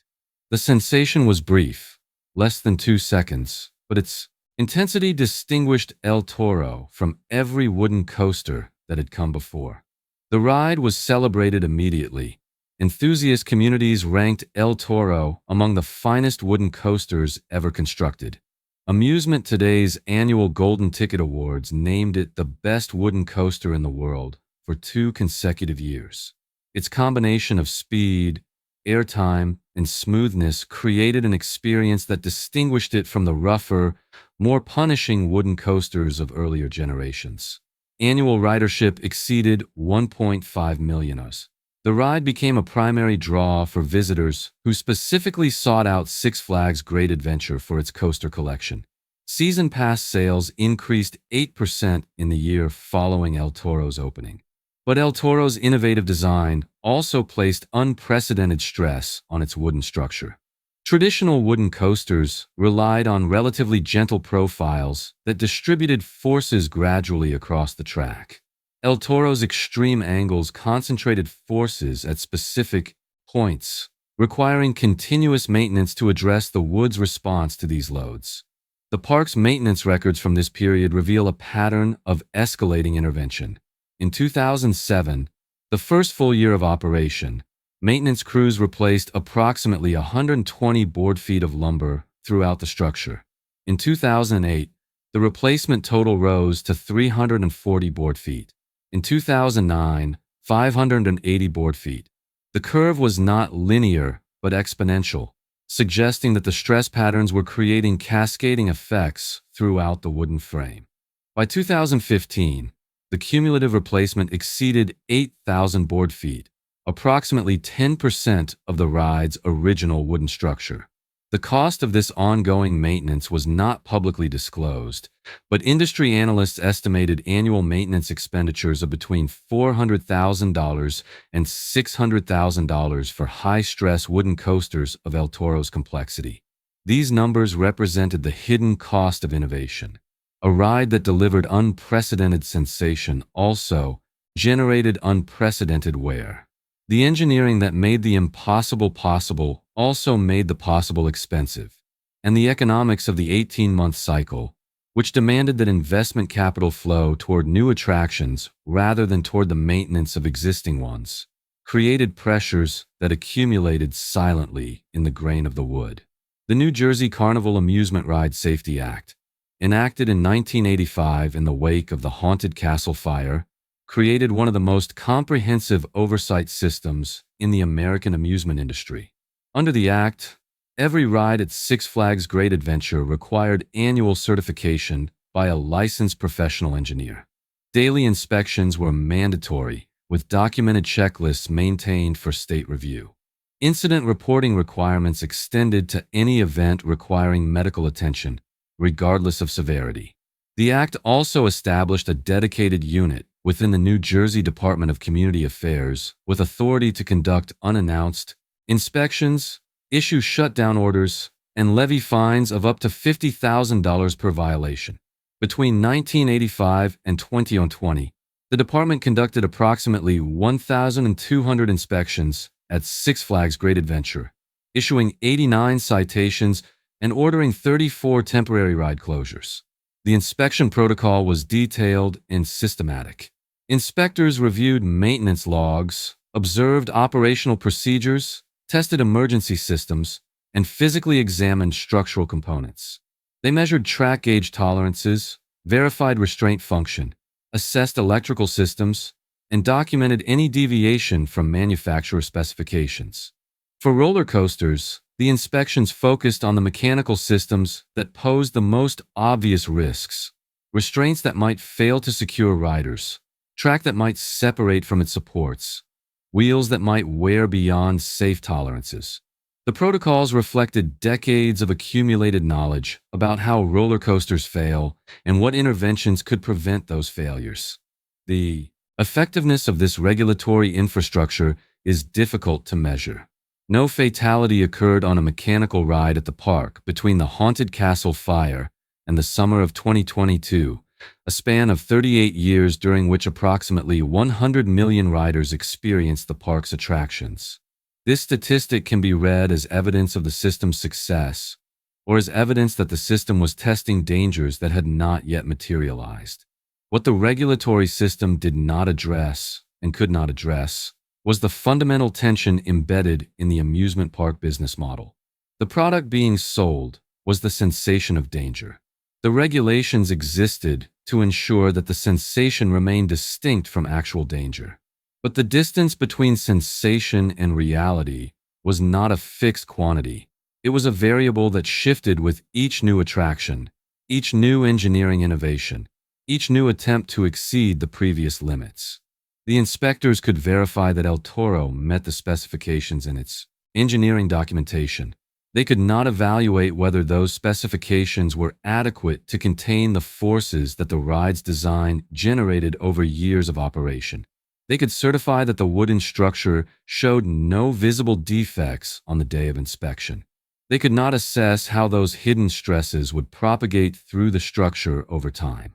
The sensation was brief, less than 2 seconds, but its intensity distinguished El Toro from every wooden coaster that had come before. The ride was celebrated immediately. Enthusiast communities ranked El Toro among the finest wooden coasters ever constructed. Amusement Today's annual Golden Ticket Awards named it the best wooden coaster in the world for 2 consecutive years. Its combination of speed, airtime, and smoothness created an experience that distinguished it from the rougher, more punishing wooden coasters of earlier generations. Annual ridership exceeded 1.5 million. The ride became a primary draw for visitors who specifically sought out Six Flags Great Adventure for its coaster collection. Season pass sales increased 8% in the year following El Toro's opening. But El Toro's innovative design also placed unprecedented stress on its wooden structure. Traditional wooden coasters relied on relatively gentle profiles that distributed forces gradually across the track. El Toro's extreme angles concentrated forces at specific points, requiring continuous maintenance to address the wood's response to these loads. The park's maintenance records from this period reveal a pattern of escalating intervention. In 2007, the first full year of operation, maintenance crews replaced approximately 120 board feet of lumber throughout the structure. In 2008, the replacement total rose to 340 board feet. In 2009, 580 board feet. The curve was not linear, but exponential, suggesting that the stress patterns were creating cascading effects throughout the wooden frame. By 2015, the cumulative replacement exceeded 8,000 board feet, approximately 10% of the ride's original wooden structure. The cost of this ongoing maintenance was not publicly disclosed, but industry analysts estimated annual maintenance expenditures of between $400,000 and $600,000 for high-stress wooden coasters of El Toro's complexity. These numbers represented the hidden cost of innovation. A ride that delivered unprecedented sensation also generated unprecedented wear. The engineering that made the impossible possible also made the possible expensive, and the economics of the 18-month cycle, which demanded that investment capital flow toward new attractions rather than toward the maintenance of existing ones, created pressures that accumulated silently in the grain of the wood. The New Jersey Carnival Amusement Ride Safety Act, enacted in 1985 in the wake of the Haunted Castle fire, created one of the most comprehensive oversight systems in the American amusement industry. Under the Act, every ride at Six Flags Great Adventure required annual certification by a licensed professional engineer. Daily inspections were mandatory, with documented checklists maintained for state review. Incident reporting requirements extended to any event requiring medical attention, regardless of severity. The Act also established a dedicated unit within the New Jersey Department of Community Affairs with authority to conduct unannounced inspections, issue shutdown orders, and levy fines of up to $50,000 per violation. Between 1985 and 2020, the department conducted approximately 1,200 inspections at Six Flags Great Adventure, issuing 89 citations and ordering 34 temporary ride closures. The inspection protocol was detailed and systematic. Inspectors reviewed maintenance logs, observed operational procedures, tested emergency systems, and physically examined structural components. They measured track gauge tolerances, verified restraint function, assessed electrical systems, and documented any deviation from manufacturer specifications. For roller coasters, the inspections focused on the mechanical systems that posed the most obvious risks: restraints that might fail to secure riders, track that might separate from its supports, wheels that might wear beyond safe tolerances. The protocols reflected decades of accumulated knowledge about how roller coasters fail and what interventions could prevent those failures. The effectiveness of this regulatory infrastructure is difficult to measure. No fatality occurred on a mechanical ride at the park between the Haunted Castle fire and the summer of 2022, a span of 38 years during which approximately 100 million riders experienced the park's attractions. This statistic can be read as evidence of the system's success, or as evidence that the system was testing dangers that had not yet materialized. What the regulatory system did not address, and could not address, was the fundamental tension embedded in the amusement park business model. The product being sold was the sensation of danger. The regulations existed to ensure that the sensation remained distinct from actual danger. But the distance between sensation and reality was not a fixed quantity. It was a variable that shifted with each new attraction, each new engineering innovation, each new attempt to exceed the previous limits. The inspectors could verify that El Toro met the specifications in its engineering documentation. They could not evaluate whether those specifications were adequate to contain the forces that the ride's design generated over years of operation. They could certify that the wooden structure showed no visible defects on the day of inspection. They could not assess how those hidden stresses would propagate through the structure over time.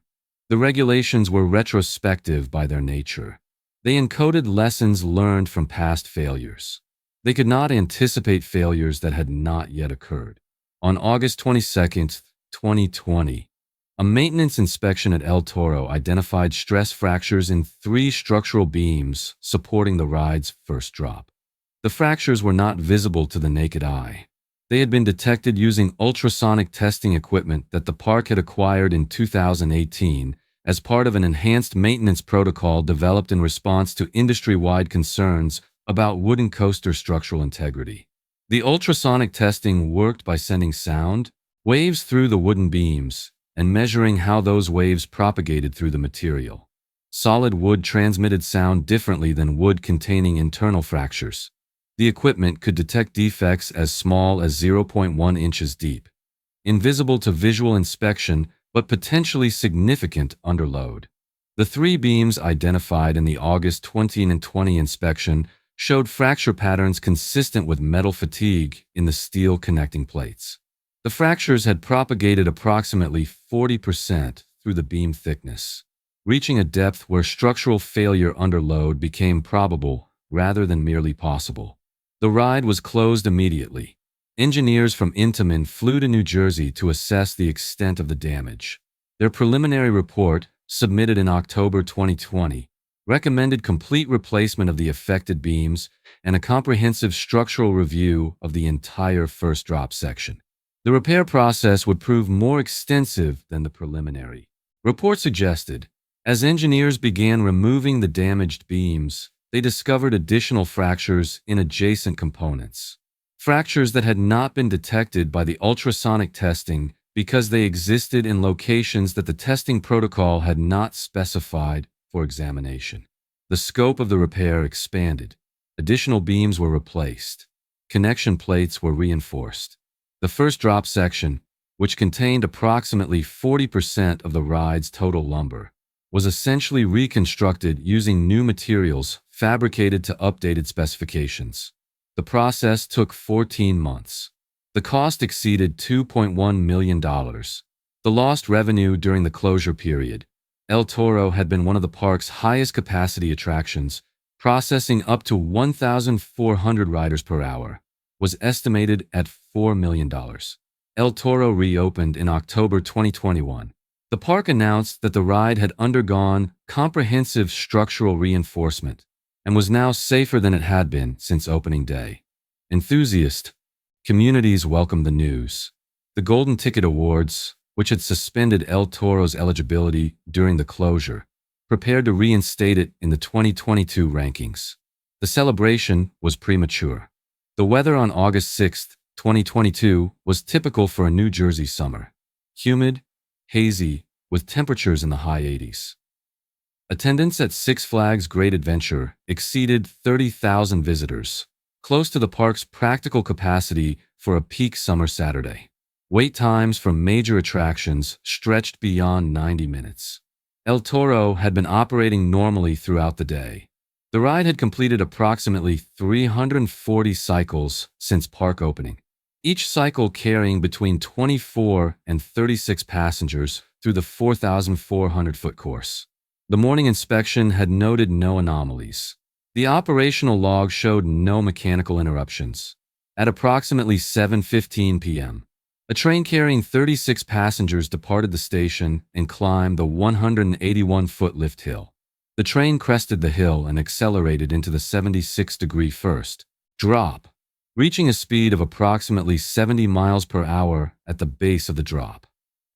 The regulations were retrospective by their nature. They encoded lessons learned from past failures. They could not anticipate failures that had not yet occurred. On August 22, 2020, a maintenance inspection at El Toro identified stress fractures in 3 structural beams supporting the ride's first drop. The fractures were not visible to the naked eye. They had been detected using ultrasonic testing equipment that the park had acquired in 2018 as part of an enhanced maintenance protocol developed in response to industry-wide concerns about wooden coaster structural integrity. The ultrasonic testing worked by sending sound waves through the wooden beams and measuring how those waves propagated through the material. Solid wood transmitted sound differently than wood containing internal fractures. The equipment could detect defects as small as 0.1 inches deep, invisible to visual inspection but potentially significant under load. The 3 beams identified in the August 2020 inspection showed fracture patterns consistent with metal fatigue in the steel connecting plates. The fractures had propagated approximately 40% through the beam thickness, reaching a depth where structural failure under load became probable rather than merely possible. The ride was closed immediately. Engineers from Intamin flew to New Jersey to assess the extent of the damage. Their preliminary report, submitted in October 2020, recommended complete replacement of the affected beams and a comprehensive structural review of the entire first drop section. The repair process would prove more extensive than the preliminary report suggested. As engineers began removing the damaged beams, they discovered additional fractures in adjacent components. Fractures that had not been detected by the ultrasonic testing because they existed in locations that the testing protocol had not specified for examination. The scope of the repair expanded. Additional beams were replaced. Connection plates were reinforced. The first drop section, which contained approximately 40% of the ride's total lumber, was essentially reconstructed using new materials fabricated to updated specifications. The process took 14 months. The cost exceeded $2.1 million. The lost revenue during the closure period. El Toro had been one of the park's highest capacity attractions, processing up to 1,400 riders per hour, was estimated at $4 million. El Toro reopened in October 2021. The park announced that the ride had undergone comprehensive structural reinforcement and was now safer than it had been since opening day. Enthusiast communities welcomed the news. The Golden Ticket Awards, which had suspended El Toro's eligibility during the closure, prepared to reinstate it in the 2022 rankings. The celebration was premature. The weather on August 6, 2022 was typical for a New Jersey summer. Humid, hazy, with temperatures in the high 80s. Attendance at Six Flags Great Adventure exceeded 30,000 visitors, close to the park's practical capacity for a peak summer Saturday. Wait times for major attractions stretched beyond 90 minutes. El Toro had been operating normally throughout the day. The ride had completed approximately 340 cycles since park opening, each cycle carrying between 24 and 36 passengers through the 4,400-foot course. The morning inspection had noted no anomalies. The operational log showed no mechanical interruptions. At approximately 7:15 p.m., a train carrying 36 passengers departed the station and climbed the 181-foot lift hill. The train crested the hill and accelerated into the 76-degree first drop, reaching a speed of approximately 70 miles per hour at the base of the drop.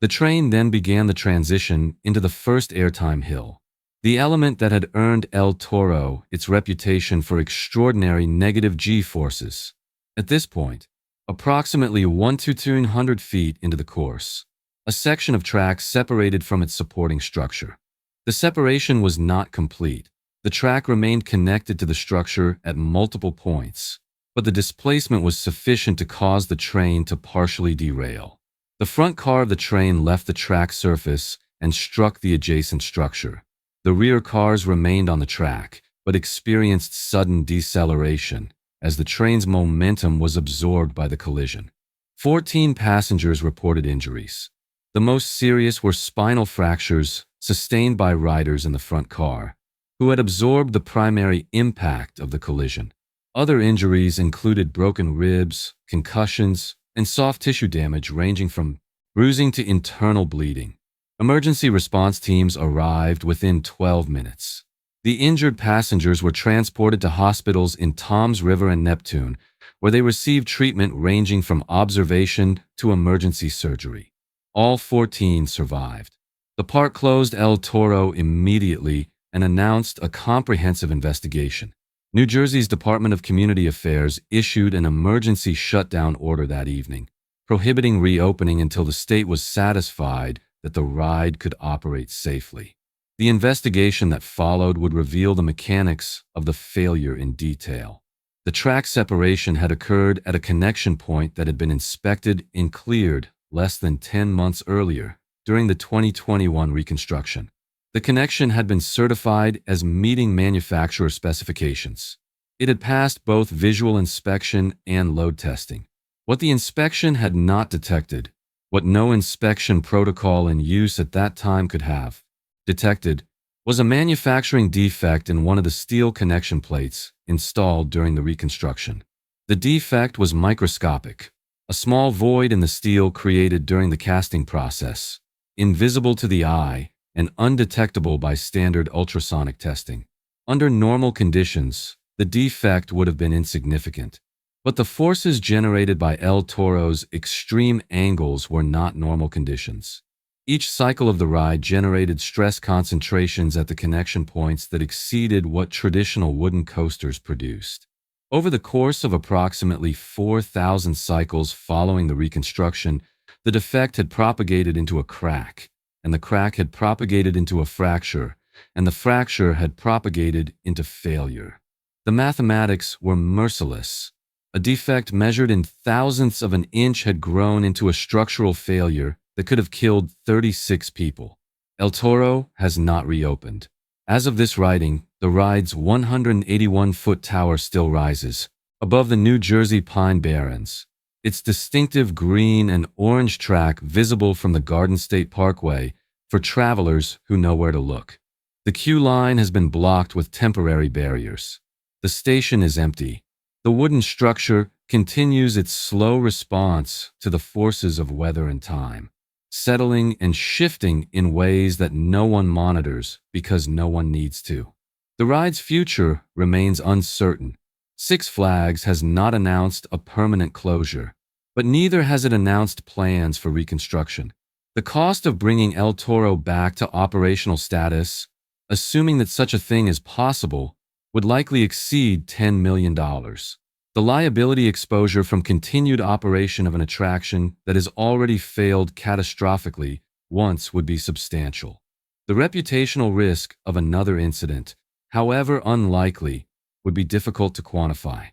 The train then began the transition into the first airtime hill, the element that had earned El Toro its reputation for extraordinary negative G-forces. At this point, approximately 1,200 feet into the course, a section of track separated from its supporting structure. The separation was not complete. The track remained connected to the structure at multiple points, but the displacement was sufficient to cause the train to partially derail. The front car of the train left the track surface and struck the adjacent structure. The rear cars remained on the track, but experienced sudden deceleration as the train's momentum was absorbed by the collision. 14 passengers reported injuries. The most serious were spinal fractures sustained by riders in the front car, who had absorbed the primary impact of the collision. Other injuries included broken ribs, concussions, and soft tissue damage ranging from bruising to internal bleeding. Emergency response teams arrived within 12 minutes. The injured passengers were transported to hospitals in Toms River and Neptune, where they received treatment ranging from observation to emergency surgery. All 14 survived. The park closed El Toro immediately and announced a comprehensive investigation. New Jersey's Department of Community Affairs issued an emergency shutdown order that evening, prohibiting reopening until the state was satisfied that the ride could operate safely. The investigation that followed would reveal the mechanics of the failure in detail. The track separation had occurred at a connection point that had been inspected and cleared less than 10 months earlier during the 2021 reconstruction. The connection had been certified as meeting manufacturer specifications. It had passed both visual inspection and load testing. What the inspection had not detected, what no inspection protocol in use at that time could have detected, was a manufacturing defect in one of the steel connection plates installed during the reconstruction. The defect was microscopic, a small void in the steel created during the casting process, invisible to the eye and undetectable by standard ultrasonic testing. Under normal conditions, the defect would have been insignificant, but the forces generated by El Toro's extreme angles were not normal conditions. Each cycle of the ride generated stress concentrations at the connection points that exceeded what traditional wooden coasters produced. Over the course of approximately 4,000 cycles following the reconstruction, the defect had propagated into a crack, and the crack had propagated into a fracture, and the fracture had propagated into failure. The mathematics were merciless. A defect measured in thousandths of an inch had grown into a structural failure that could have killed 36 people. El Toro has not reopened. As of this writing, the ride's 181-foot tower still rises above the New Jersey Pine Barrens, its distinctive green and orange track visible from the Garden State Parkway for travelers who know where to look. The queue line has been blocked with temporary barriers. The station is empty. The wooden structure continues its slow response to the forces of weather and time, settling and shifting in ways that no one monitors because no one needs to. The ride's future remains uncertain. Six Flags has not announced a permanent closure, but neither has it announced plans for reconstruction. The cost of bringing El Toro back to operational status, assuming that such a thing is possible, would likely exceed $10 million. The liability exposure from continued operation of an attraction that has already failed catastrophically once would be substantial. The reputational risk of another incident, however unlikely, would be difficult to quantify.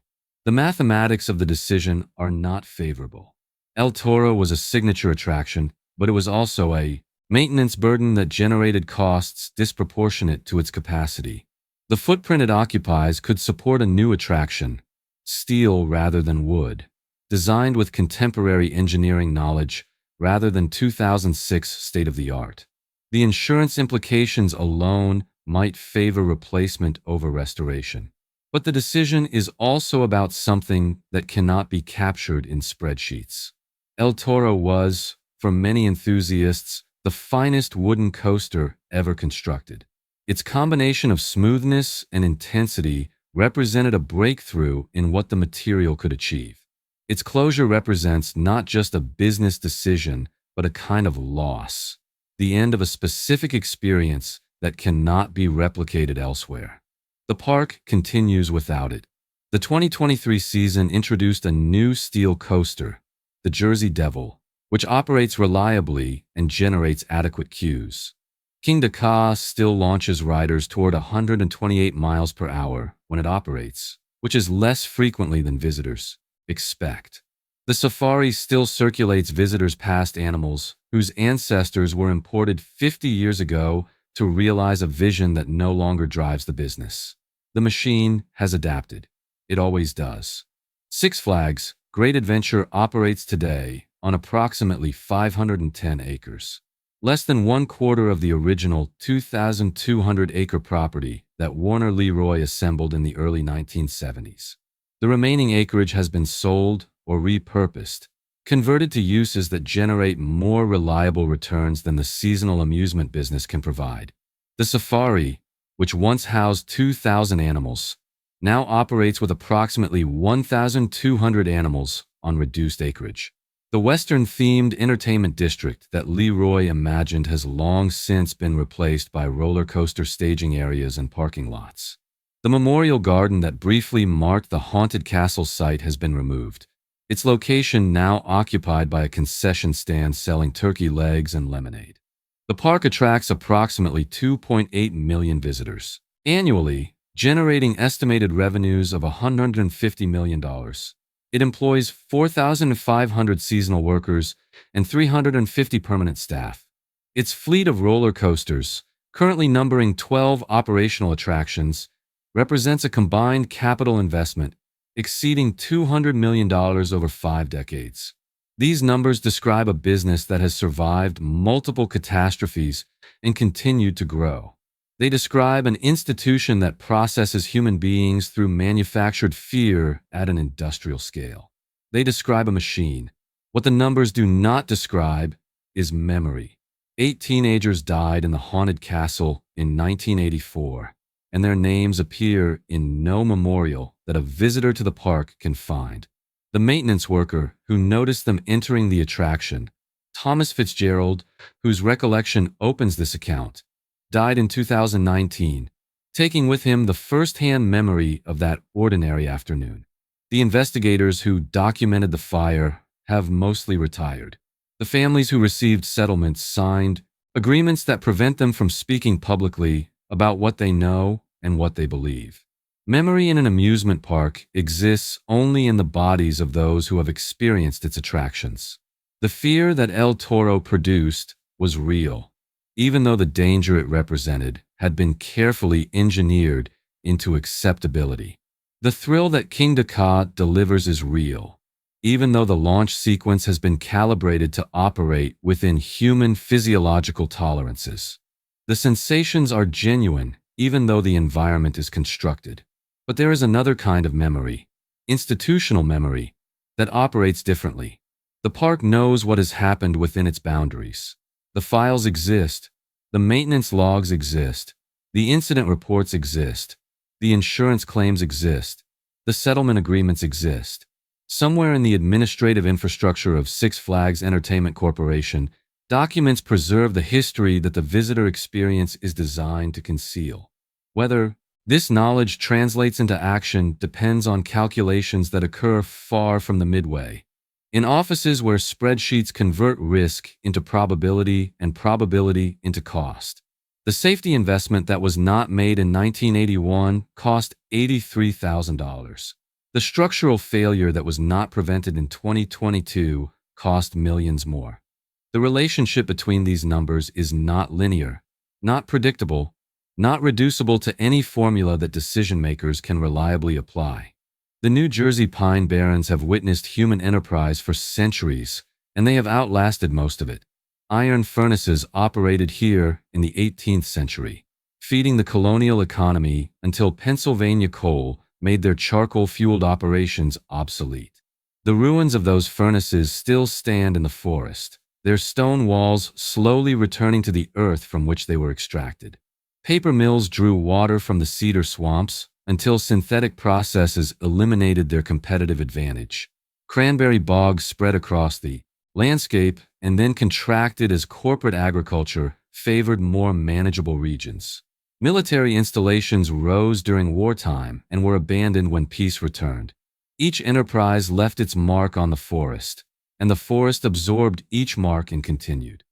The mathematics of the decision are not favorable. El Toro was a signature attraction, but it was also a maintenance burden that generated costs disproportionate to its capacity. The footprint it occupies could support a new attraction, steel rather than wood, designed with contemporary engineering knowledge rather than 2006 state-of-the-art. The insurance implications alone might favor replacement over restoration. But the decision is also about something that cannot be captured in spreadsheets. El Toro was, for many enthusiasts, the finest wooden coaster ever constructed. Its combination of smoothness and intensity represented a breakthrough in what the material could achieve. Its closure represents not just a business decision, but a kind of loss, the end of a specific experience that cannot be replicated elsewhere. The park continues without it. The 2023 season introduced a new steel coaster, the Jersey Devil, which operates reliably and generates adequate queues. King Ka still launches riders toward 128 miles per hour when it operates, which is less frequently than visitors expect. The safari still circulates visitors past animals whose ancestors were imported 50 years ago to realize a vision that no longer drives the business. The machine has adapted. It always does. Six Flags, Great Adventure operates today on approximately 510 acres. Less than 1/4 of the original 2,200-acre property that Warner Leroy assembled in the early 1970s. The remaining acreage has been sold or repurposed, converted to uses that generate more reliable returns than the seasonal amusement business can provide. The safari, which once housed 2,000 animals, now operates with approximately 1,200 animals on reduced acreage. The Western-themed entertainment district that Leroy imagined has long since been replaced by roller coaster staging areas and parking lots. The memorial garden that briefly marked the haunted castle site has been removed, its location now occupied by a concession stand selling turkey legs and lemonade. The park attracts approximately 2.8 million visitors annually, generating estimated revenues of $150 million. It employs 4,500 seasonal workers and 350 permanent staff. Its fleet of roller coasters, currently numbering 12 operational attractions, represents a combined capital investment exceeding $200 million over 5 decades. These numbers describe a business that has survived multiple catastrophes and continued to grow. They describe an institution that processes human beings through manufactured fear at an industrial scale. They describe a machine. What the numbers do not describe is memory. 8 teenagers died in the haunted castle in 1984, and their names appear in no memorial that a visitor to the park can find. The maintenance worker who noticed them entering the attraction, Thomas Fitzgerald, whose recollection opens this account, died in 2019, taking with him the first-hand memory of that ordinary afternoon. The investigators who documented the fire have mostly retired. The families who received settlements signed agreements that prevent them from speaking publicly about what they know and what they believe. Memory in an amusement park exists only in the bodies of those who have experienced its attractions. The fear that El Toro produced was real, even though the danger it represented had been carefully engineered into acceptability. The thrill that King Dakar delivers is real, even though the launch sequence has been calibrated to operate within human physiological tolerances. The sensations are genuine, even though the environment is constructed. But there is another kind of memory, institutional memory, that operates differently. The park knows what has happened within its boundaries. The files exist, the maintenance logs exist, the incident reports exist, the insurance claims exist, the settlement agreements exist. Somewhere in the administrative infrastructure of Six Flags Entertainment Corporation, documents preserve the history that the visitor experience is designed to conceal. Whether this knowledge translates into action depends on calculations that occur far from the midway. In offices where spreadsheets convert risk into probability and probability into cost. The safety investment that was not made in 1981 cost $83,000. The structural failure that was not prevented in 2022 cost millions more. The relationship between these numbers is not linear, not predictable, not reducible to any formula that decision-makers can reliably apply. The New Jersey Pine Barrens have witnessed human enterprise for centuries, and they have outlasted most of it. Iron furnaces operated here in the 18th century, feeding the colonial economy until Pennsylvania coal made their charcoal-fueled operations obsolete. The ruins of those furnaces still stand in the forest, their stone walls slowly returning to the earth from which they were extracted. Paper mills drew water from the cedar swamps until synthetic processes eliminated their competitive advantage. Cranberry bogs spread across the landscape and then contracted as corporate agriculture favored more manageable regions. Military installations rose during wartime and were abandoned when peace returned. Each enterprise left its mark on the forest, and the forest absorbed each mark and continued.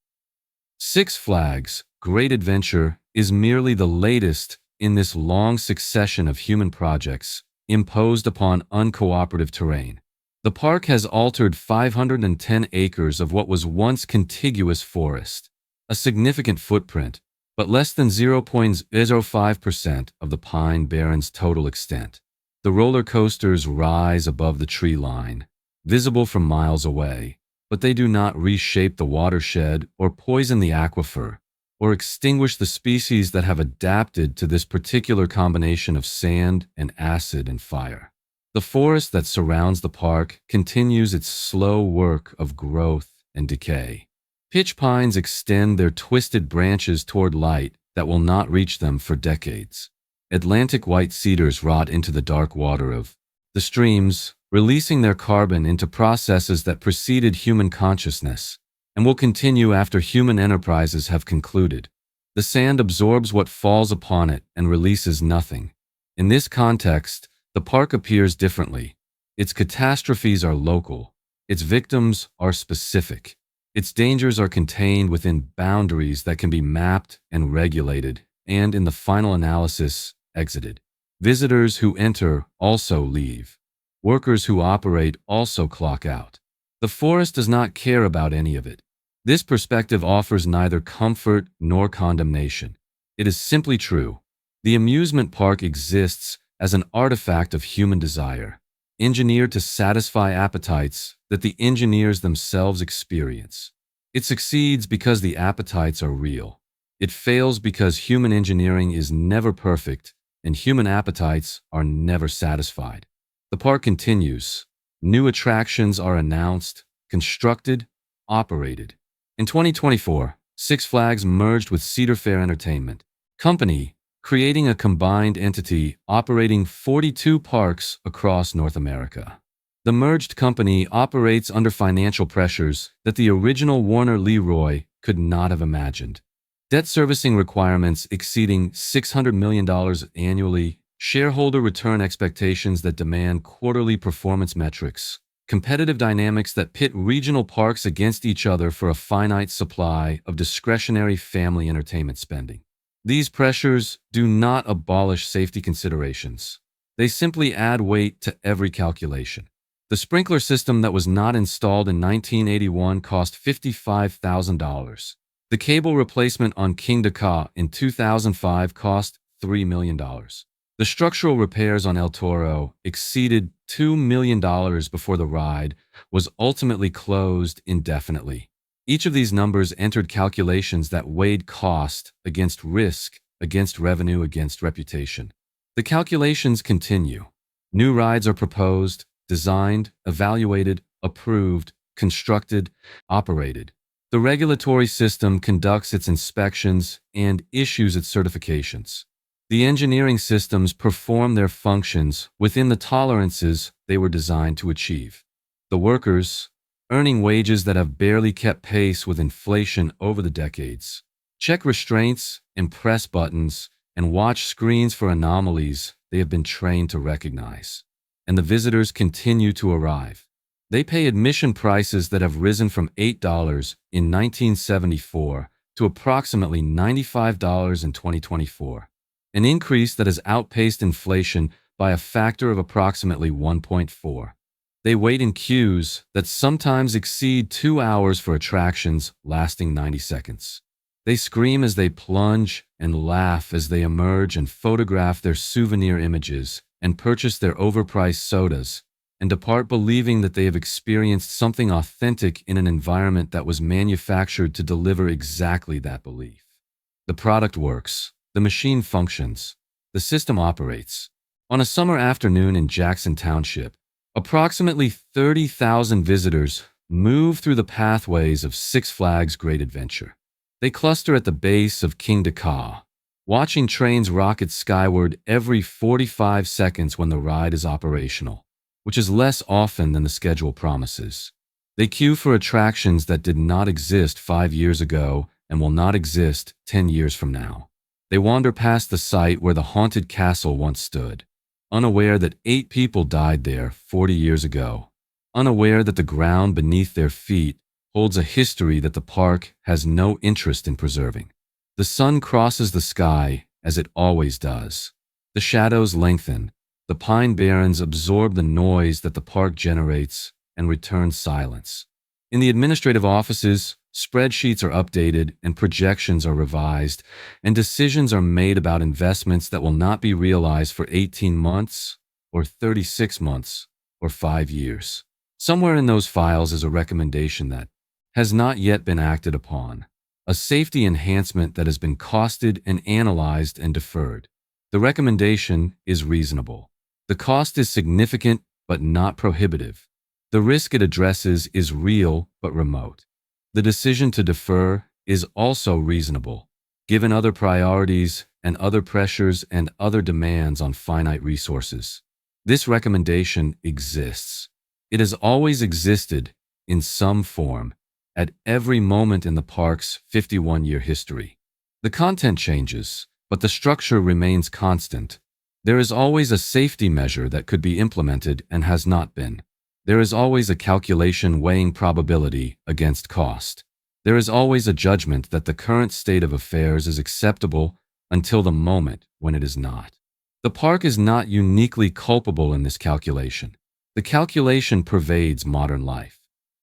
Six Flags Great Adventure is merely the latest in this long succession of human projects imposed upon uncooperative terrain. The park has altered 510 acres of what was once contiguous forest, a significant footprint, but less than 0.05% of the Pine Barrens' total extent. The roller coasters rise above the tree line, visible from miles away, but they do not reshape the watershed or poison the aquifer or extinguish the species that have adapted to this particular combination of sand and acid and fire. The forest that surrounds the park continues its slow work of growth and decay. Pitch pines extend their twisted branches toward light that will not reach them for decades. Atlantic white cedars rot into the dark water of the streams, releasing their carbon into processes that preceded human consciousness and will continue after human enterprises have concluded. The sand absorbs what falls upon it and releases nothing. In this context, the park appears differently. Its catastrophes are local. Its victims are specific. Its dangers are contained within boundaries that can be mapped and regulated, and in the final analysis, exited. Visitors who enter also leave. Workers who operate also clock out. The forest does not care about any of it. This perspective offers neither comfort nor condemnation. It is simply true. The amusement park exists as an artifact of human desire, engineered to satisfy appetites that the engineers themselves experience. It succeeds because the appetites are real. It fails because human engineering is never perfect and human appetites are never satisfied. The park continues. New attractions are announced, constructed, operated. In 2024, Six Flags merged with Cedar Fair Entertainment Company, creating a combined entity operating 42 parks across North America. The merged company operates under financial pressures that the original Warner Leroy could not have imagined. Debt servicing requirements exceeding $600 million annually, shareholder return expectations that demand quarterly performance metrics, competitive dynamics that pit regional parks against each other for a finite supply of discretionary family entertainment spending. These pressures do not abolish safety considerations. They simply add weight to every calculation. The sprinkler system that was not installed in 1981 cost $55,000. The cable replacement on King de Ka in 2005 cost $3 million. The structural repairs on El Toro exceeded $2 million before the ride was ultimately closed indefinitely. Each of these numbers entered calculations that weighed cost against risk, against revenue, against reputation. The calculations continue. New rides are proposed, designed, evaluated, approved, constructed, operated. The regulatory system conducts its inspections and issues its certifications. The engineering systems perform their functions within the tolerances they were designed to achieve. The workers, earning wages that have barely kept pace with inflation over the decades, check restraints and press buttons and watch screens for anomalies they have been trained to recognize. And the visitors continue to arrive. They pay admission prices that have risen from $8 in 1974 to approximately $95 in 2024, an increase that has outpaced inflation by a factor of approximately 1.4. They wait in queues that sometimes exceed 2 hours for attractions lasting 90 seconds. They scream as they plunge and laugh as they emerge and photograph their souvenir images and purchase their overpriced sodas and depart believing that they have experienced something authentic in an environment that was manufactured to deliver exactly that belief. The product works, the machine functions, the system operates. On a summer afternoon in Jackson Township, approximately 30,000 visitors move through the pathways of Six Flags Great Adventure. They cluster at the base of King de Ka, watching trains rocket skyward every 45 seconds when the ride is operational, which is less often than the schedule promises. They queue for attractions that did not exist 5 years ago and will not exist 10 years from now. They wander past the site where the haunted castle once stood, unaware that 8 people died there 40 years ago, unaware that the ground beneath their feet holds a history that the park has no interest in preserving. The sun crosses the sky as it always does. The shadows lengthen. The pine barrens absorb the noise that the park generates and return silence. In the administrative offices, spreadsheets are updated and projections are revised, and decisions are made about investments that will not be realized for 18 months or 36 months or 5 years. Somewhere in those files is a recommendation that has not yet been acted upon, a safety enhancement that has been costed and analyzed and deferred. The recommendation is reasonable. The cost is significant but not prohibitive. The risk it addresses is real but remote. The decision to defer is also reasonable, given other priorities and other pressures and other demands on finite resources. This recommendation exists. It has always existed in some form at every moment in the park's 51-year history. The content changes, but the structure remains constant. There is always a safety measure that could be implemented and has not been. There is always a calculation weighing probability against cost. There is always a judgment that the current state of affairs is acceptable until the moment when it is not. The park is not uniquely culpable in this calculation. The calculation pervades modern life.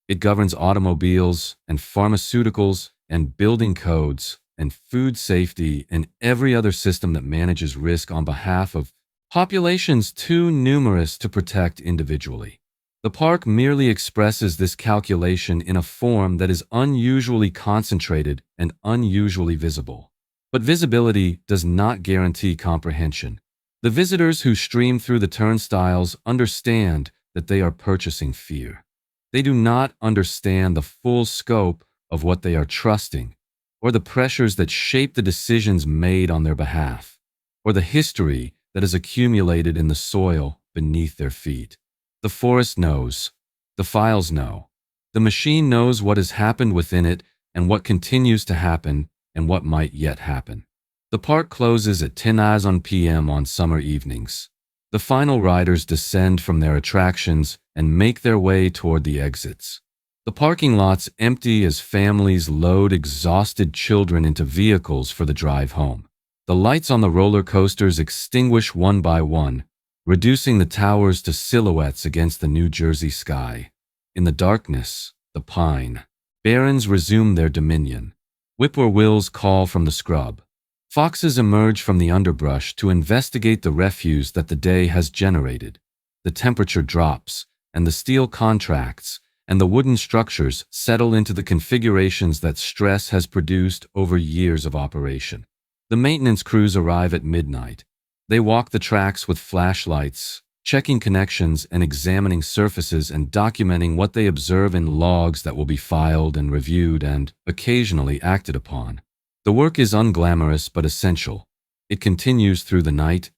It governs automobiles and pharmaceuticals and building codes and food safety and every other system that manages risk on behalf of populations too numerous to protect individually. The park merely expresses this calculation in a form that is unusually concentrated and unusually visible. But visibility does not guarantee comprehension. The visitors who stream through the turnstiles understand that they are purchasing fear. They do not understand the full scope of what they are trusting, or the pressures that shape the decisions made on their behalf, or the history that is accumulated in the soil beneath their feet. The forest knows. The files know. The machine knows what has happened within it and what continues to happen and what might yet happen. The park closes at 10 p.m. on summer evenings. The final riders descend from their attractions and make their way toward the exits. The parking lots empty as families load exhausted children into vehicles for the drive home. The lights on the roller coasters extinguish one by one, reducing the towers to silhouettes against the New Jersey sky. In the darkness, the pine barrens resume their dominion. Whippoorwills call from the scrub. Foxes emerge from the underbrush to investigate the refuse that the day has generated. The temperature drops, and the steel contracts, and the wooden structures settle into the configurations that stress has produced over years of operation. The maintenance crews arrive at midnight. They walk the tracks with flashlights, checking connections and examining surfaces and documenting what they observe in logs that will be filed and reviewed and occasionally acted upon. The work is unglamorous but essential. It continues through the night,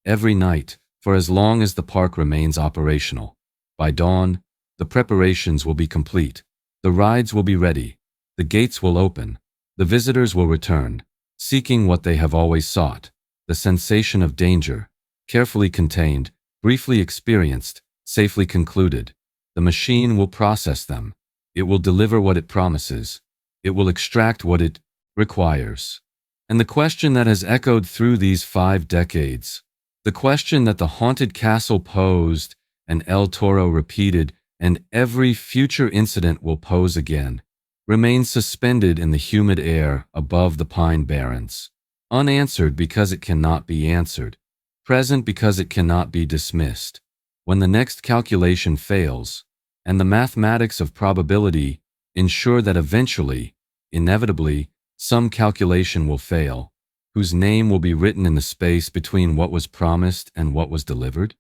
every night, for as long as the park remains operational. By dawn, the preparations will be complete. The rides will be ready. The gates will open. The visitors will return, seeking what they have always sought. The sensation of danger, carefully contained, briefly experienced, safely concluded. The machine will process them. It will deliver what it promises. It will extract what it requires. And the question that has echoed through these 5 decades, the question that the haunted castle posed and El Toro repeated and every future incident will pose again, remains suspended in the humid air above the pine barrens. Unanswered because it cannot be answered, present because it cannot be dismissed. When the next calculation fails, and the mathematics of probability ensure that eventually, inevitably, some calculation will fail, whose name will be written in the space between what was promised and what was delivered?